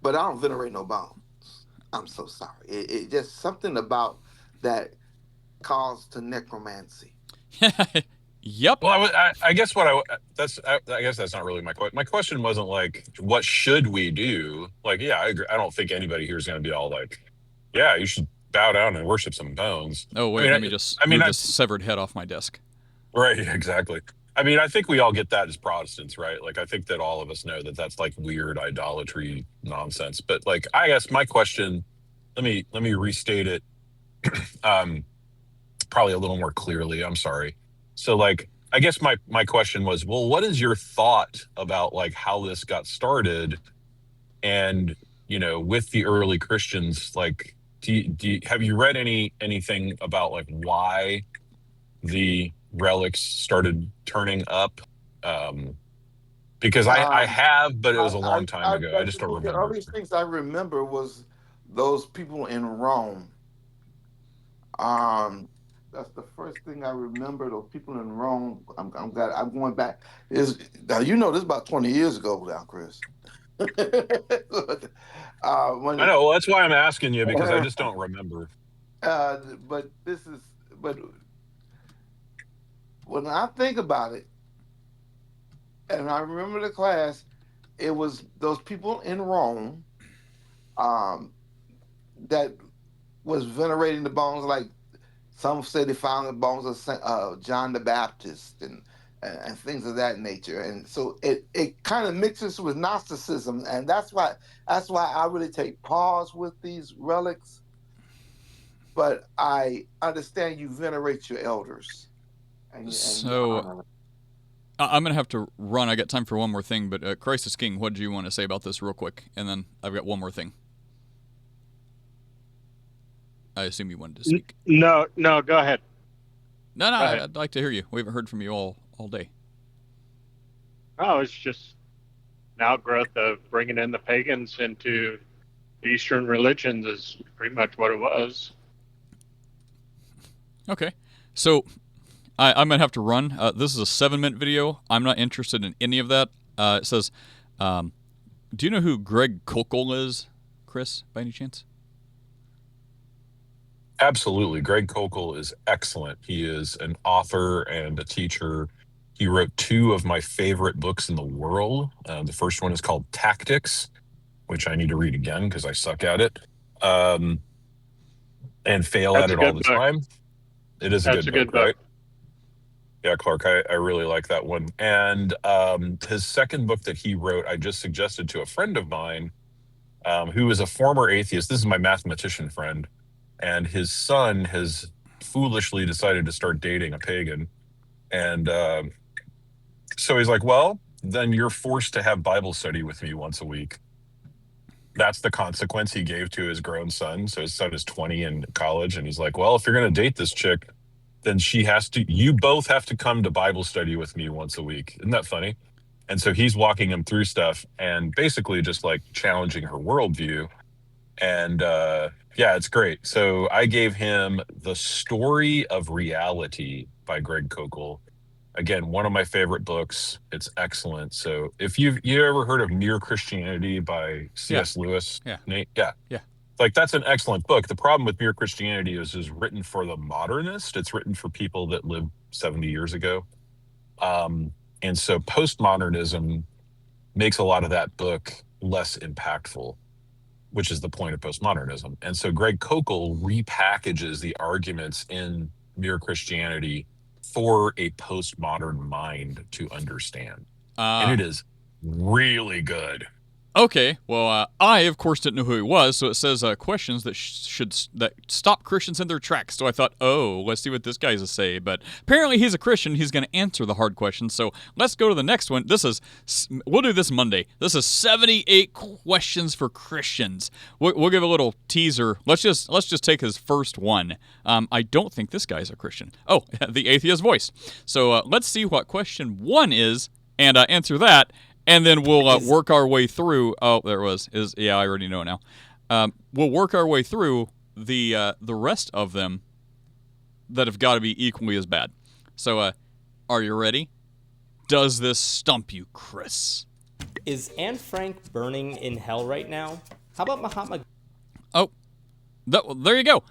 But I don't venerate no bones. I'm so sorry. It just something about that calls to necromancy. Yep. Well, I guess I guess that's not really my question. My question wasn't like, what should we do? Like, yeah, I agree. I don't think anybody here is going to be all like, yeah, you should bow down and worship some bones. Oh wait, let me just move this severed head off my desk. Right, exactly. I mean, I think we all get that as Protestants, right? Like, I think that all of us know that that's like weird idolatry nonsense. But like, I guess my question, let me restate it, probably a little more clearly. I'm sorry. So like, I guess my question was, well, what is your thought about like how this got started, and with the early Christians, like, have you read anything about like why the relics started turning up? Because I have, but it was a long time ago. I just don't remember. The earliest things I remember was those people in Rome. That's the first thing I remember. Those people in Rome. I'm going back. Now this is about 20 years ago now, Chris. I know. Well, that's why I'm asking you, because I just don't remember. But when I think about it, and I remember the class, it was those people in Rome that was venerating the bones. Like some say they found the bones of John the Baptist and things of that nature. And so it kind of mixes with Gnosticism, and that's why I really take pause with these relics. But I understand you venerate your elders. So I'm going to have to run. I got time for one more thing, but Christ is King, what do you want to say about this real quick? And then I've got one more thing. I assume you wanted to speak. No, go ahead. No, I'd like to hear you. We haven't heard from you all day. Oh, it's just an outgrowth of bringing in the pagans into Eastern religions is pretty much what it was. Okay. So I'm going to have to run. This is a 7-minute video. I'm not interested in any of that. It says, do you know who Greg Koukl is, Chris, by any chance? Absolutely. Greg Koukl is excellent. He is an author and a teacher. He wrote 2 of my favorite books in the world. The first one is called Tactics, which I need to read again because I suck at it, and fail at it all the time. It is a good book, right? Yeah, Clark, I really like that one. And his second book that he wrote, I just suggested to a friend of mine who is a former atheist. This is my mathematician friend. And his son has foolishly decided to start dating a pagan. And so he's like, well, then you're forced to have Bible study with me once a week. That's the consequence he gave to his grown son. So his son is 20 in college. And he's like, well, if you're going to date this chick, then you both have to come to Bible study with me once a week. Isn't that funny? And so he's walking him through stuff and basically just like challenging her worldview. And yeah, it's great. So I gave him The Story of Reality by Greg Koukl. Again, one of my favorite books. It's excellent. So if you ever heard of Mere Christianity by C.S. Lewis, Nate? Yeah. Like, that's an excellent book. The problem with Mere Christianity is written for the modernist. It's written for people that lived 70 years ago. And so postmodernism makes a lot of that book less impactful, which is the point of postmodernism. And so Greg Koukl repackages the arguments in Mere Christianity for a postmodern mind to understand. And it is really good. Okay, well, I of course didn't know who he was, so it says questions that that stop Christians in their tracks. So I thought, oh, let's see what this guy's to say. But apparently he's a Christian. He's going to answer the hard questions. So let's go to the next one. We'll do this Monday. This is 78 questions for Christians. We'll give a little teaser. Let's just take his first one. I don't think this guy's a Christian. Oh, the atheist voice. So let's see what question 1 is and answer that. And then we'll work our way through. Oh, there it was. Yeah, I already know it now. We'll work our way through the rest of them that have got to be equally as bad. So, are you ready? Does this stump you, Chris? Is Anne Frank burning in hell right now? How about Mahatma? Oh, there you go,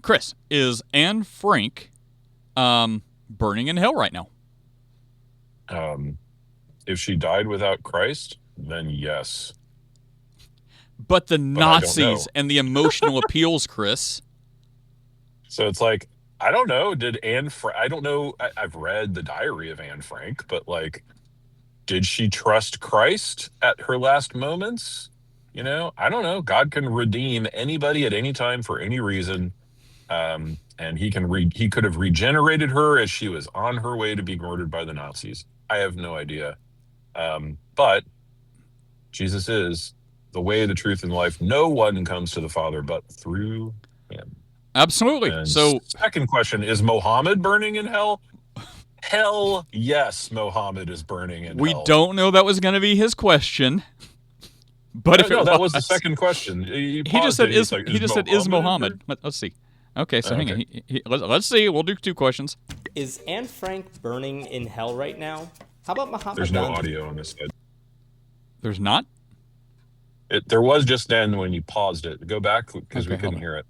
Chris. Is Anne Frank burning in hell right now? If she died without Christ, then yes. But the Nazis and the emotional appeals, Chris. So it's like, I don't know. I don't know. I've read the diary of Anne Frank, but like, did she trust Christ at her last moments? You know, I don't know. God can redeem anybody at any time for any reason. And he could have regenerated her as she was on her way to be murdered by the Nazis. I have no idea. But Jesus is the way, the truth, and life. No one comes to the Father but through him. Absolutely. And so, second question, is Muhammad burning in hell? Hell yes, Muhammad is burning in hell. We don't know that was going to be his question. But that was the second question. He just said, is Muhammad? Let's see. Okay, so hang on. Let's see. We'll do 2 questions. Is Anne Frank burning in hell right now? How about Mahatma There's no Gandhi? audio on this side. There's not? There was just then when you paused it. Go back because we couldn't hear it.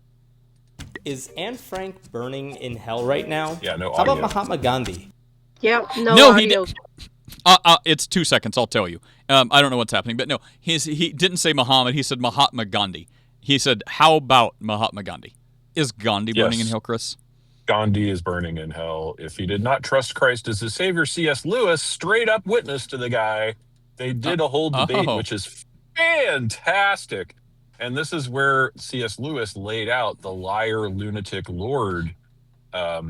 Is Anne Frank burning in hell right now? Yeah, no audio. How about Mahatma Gandhi? Yep, no No, audio. he it's 2 seconds, I'll tell you. I don't know what's happening, but no. He didn't say Muhammad, he said Mahatma Gandhi. He said, how about Mahatma Gandhi? Is Gandhi burning in hell, Chris? Gandhi is burning in hell. If he did not trust Christ as his savior, C.S. Lewis straight up witness to the guy. They did a whole debate, which is fantastic. And this is where C.S. Lewis laid out the liar, lunatic, Lord that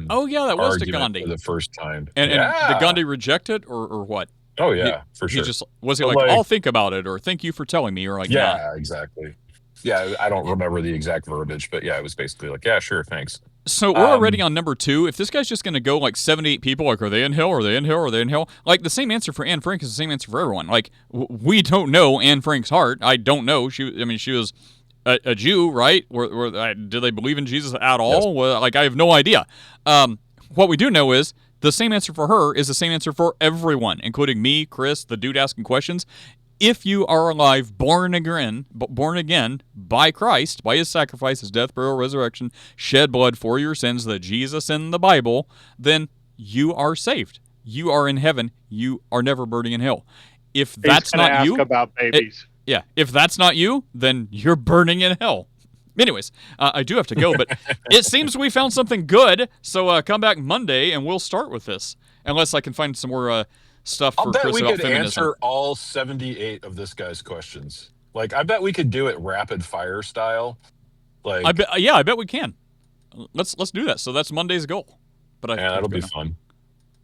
was to Gandhi for the first time. And did Gandhi reject it or what? Oh, yeah, for sure. Was he like, I'll think about it, or thank you for telling me, or like, yeah, exactly. Yeah, I don't remember the exact verbiage, but yeah, it was basically like, yeah, sure, thanks. So we're already on number 2. If this guy's just going to go like 78 people, like, are they in hell? Are they in hell? Are they in hell? Like, the same answer for Anne Frank is the same answer for everyone. Like, we don't know Anne Frank's heart. I don't know. She was a Jew, right? Do they believe in Jesus at all? Yes. Well, like, I have no idea. What we do know is the same answer for her is the same answer for everyone, including me, Chris, the dude asking questions. If you are alive, born again by Christ, by his sacrifice, his death, burial, resurrection, shed blood for your sins, the Jesus in the Bible, then you are saved. You are in heaven. You are never burning in hell. If that's not you, about babies. If that's not you, then you're burning in hell. Anyways, I do have to go, but it seems we found something good. So come back Monday and we'll start with this, unless I can find some more stuff for Chris about feminism. I bet we could answer all 78 of this guy's questions. Like, I bet we could do it rapid fire style. Like, I bet we can. Let's do that. So that's Monday's goal. But that'll be fun.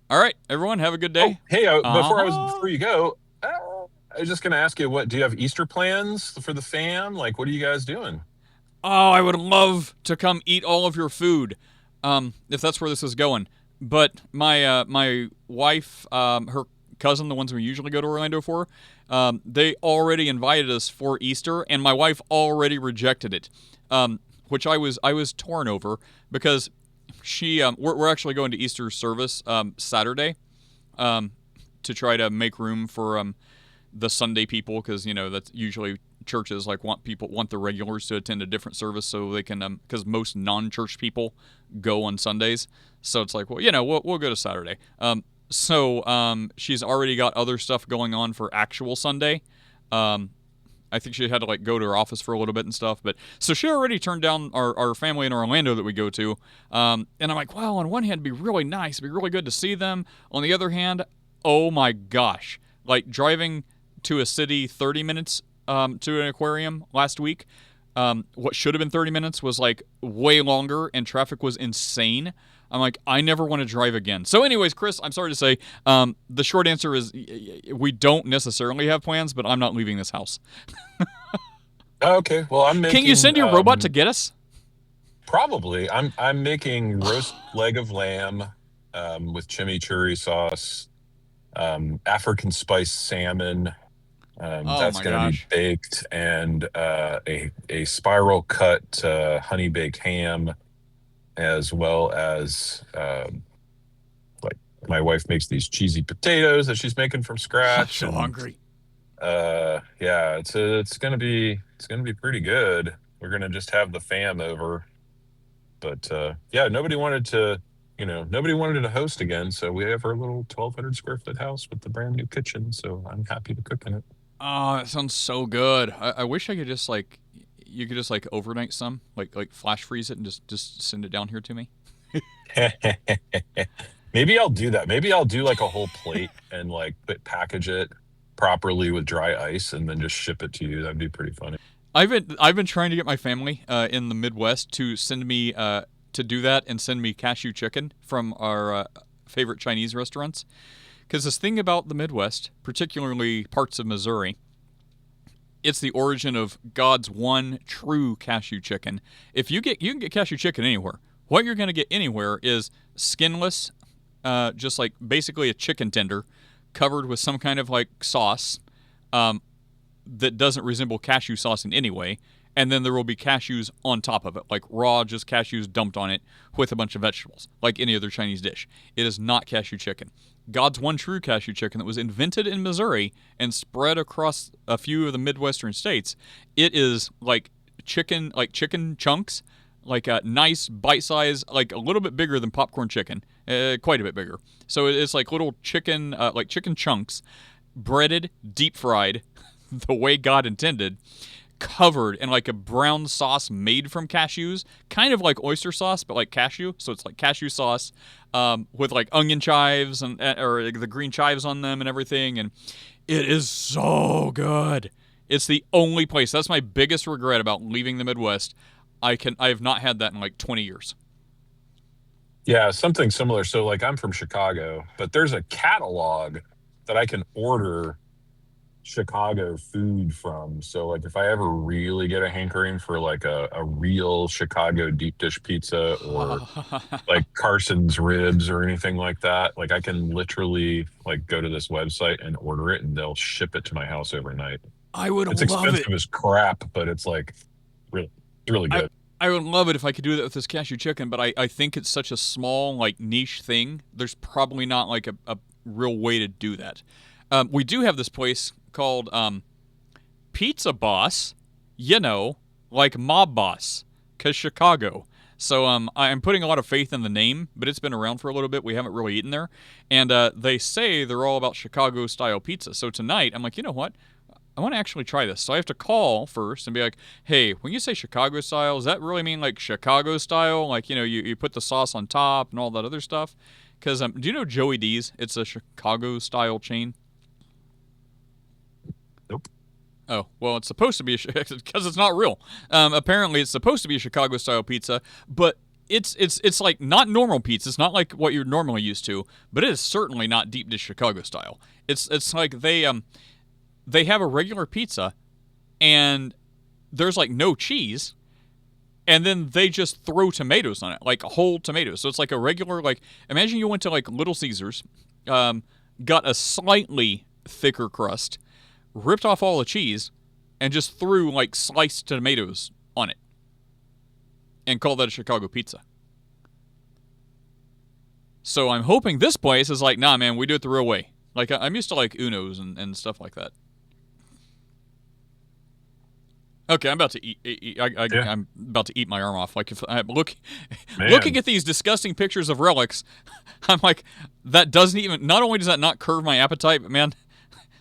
All right, everyone, have a good day. Oh, hey, before you go, I was just going to ask you, do you have Easter plans for the fam? Like, what are you guys doing? Oh, I would love to come eat all of your food, if that's where this is going. But my wife, her cousin, the ones we usually go to Orlando for, they already invited us for Easter, and my wife already rejected it, which I was torn over because we're actually going to Easter service Saturday to try to make room for the Sunday people, because that's usually churches want the regulars to attend a different service so they can because most non-church people go on Sundays, so it's like, well, we'll go to Saturday. So she's already got other stuff going on for actual Sunday. I think she had to go to her office for a little bit and stuff, but so she already turned down our family in Orlando that we go to, and I'm like, well, on one hand it'd be really nice, it'd be really good to see them. On the other hand, oh my gosh, driving to a city 30 minutes to an aquarium last week. What should have been 30 minutes was like way longer, and traffic was insane. I'm like, I never want to drive again. So anyways, Chris, I'm sorry to say, the short answer is we don't necessarily have plans, but I'm not leaving this house. Okay, well, I'm making... Can you send your robot to get us? Probably. I'm making roast leg of lamb with chimichurri sauce, African spice salmon. That's going to be baked, and a spiral cut honey baked ham, as well as like my wife makes these cheesy potatoes that she's making from scratch. I'm so hungry. Yeah, it's gonna be pretty good. We're gonna just have the fam over, but yeah, nobody wanted to host again, so we have our little 1,200 square foot house with the brand new kitchen. So I'm happy to cook in it. Oh, that sounds so good. I wish I could just like, you could just like overnight some, like flash freeze it and just send it down here to me. Maybe I'll do that. Maybe I'll do like a whole plate and like package it properly with dry ice and then just ship it to you. That'd be pretty funny. I've been trying to get my family in the Midwest to send me to do that and send me cashew chicken from our favorite Chinese restaurants. Because this thing about the Midwest, particularly parts of Missouri, it's the origin of God's one true cashew chicken. If you can get cashew chicken anywhere. What you're going to get anywhere is skinless, just like basically a chicken tender covered with some kind of like sauce that doesn't resemble cashew sauce in any way. And then there will be cashews on top of it, like raw, just cashews dumped on it with a bunch of vegetables, like any other Chinese dish. It is not cashew chicken. God's one true cashew chicken that was invented in Missouri and spread across a few of the Midwestern states. It is like chicken chunks, like a nice bite size, like a little bit bigger than popcorn chicken, quite a bit bigger. So it's like little chicken, like chicken chunks, breaded, deep fried, the way God intended, covered in like a brown sauce made from cashews, kind of like oyster sauce, but like cashew. So it's like cashew sauce with like onion chives or the green chives on them and everything. And it is so good. It's the only place. That's my biggest regret about leaving the Midwest. I have not had that in like 20 years. Yeah, something similar. So like I'm from Chicago, but there's a catalog that I can order Chicago food from. So like if I ever really get a hankering for like a real Chicago deep dish pizza or like Carson's ribs or anything like that, like I can literally like go to this website and order it and they'll ship it to my house overnight. It's expensive as crap, but it's like really good. I would love it if I could do that with this cashew chicken, but I think it's such a small like niche thing. There's probably not like a real way to do that. We do have this place called Pizza Boss, like Mob Boss, because Chicago. So I'm putting a lot of faith in the name, but it's been around for a little bit. We haven't really eaten there. And they say they're all about Chicago-style pizza. So tonight, I'm like, you know what? I want to actually try this. So I have to call first and be like, hey, when you say Chicago style, does that really mean like Chicago style? Like, you put the sauce on top and all that other stuff? Because do you know Joey D's? It's a Chicago-style chain. Nope. Oh, well, it's supposed to be because it's not real. Apparently, it's supposed to be a Chicago-style pizza, but it's like not normal pizza. It's not like what you're normally used to, but it is certainly not deep dish Chicago style. It's like they have a regular pizza, and there's like no cheese, and then they just throw tomatoes on it, like whole tomatoes. So it's like a regular, like, imagine you went to like Little Caesars, got a slightly thicker crust, ripped off all the cheese, and just threw like sliced tomatoes on it, and called that a Chicago pizza. So I'm hoping this place is like, nah, man, we do it the real way. Like, I'm used to like Uno's and stuff like that. Okay, I'm about to eat. I'm about to eat my arm off. Like, if I'm looking at these disgusting pictures of relics, I'm like, that doesn't even. Not only does that not curb my appetite, but man,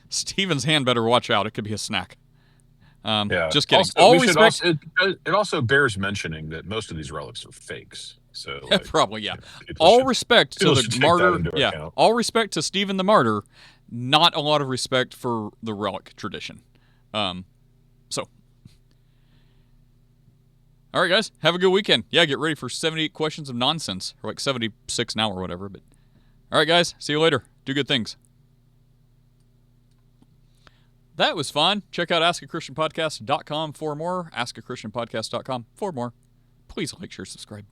Steven's hand better watch out. It could be a snack. Yeah. Just kidding. Also, All respect. It also bears mentioning that most of these relics are fakes. So like, probably, yeah. All respect to the martyr. Yeah. Account. All respect to Stephen the martyr. Not a lot of respect for the relic tradition. So, all right, guys, have a good weekend. Yeah, get ready for 78 questions of nonsense, or like 76 now or whatever. But all right, guys, see you later. Do good things. That was fun. Check out askachristianpodcast.com for more. Askachristianpodcast.com for more. Please like, share, subscribe.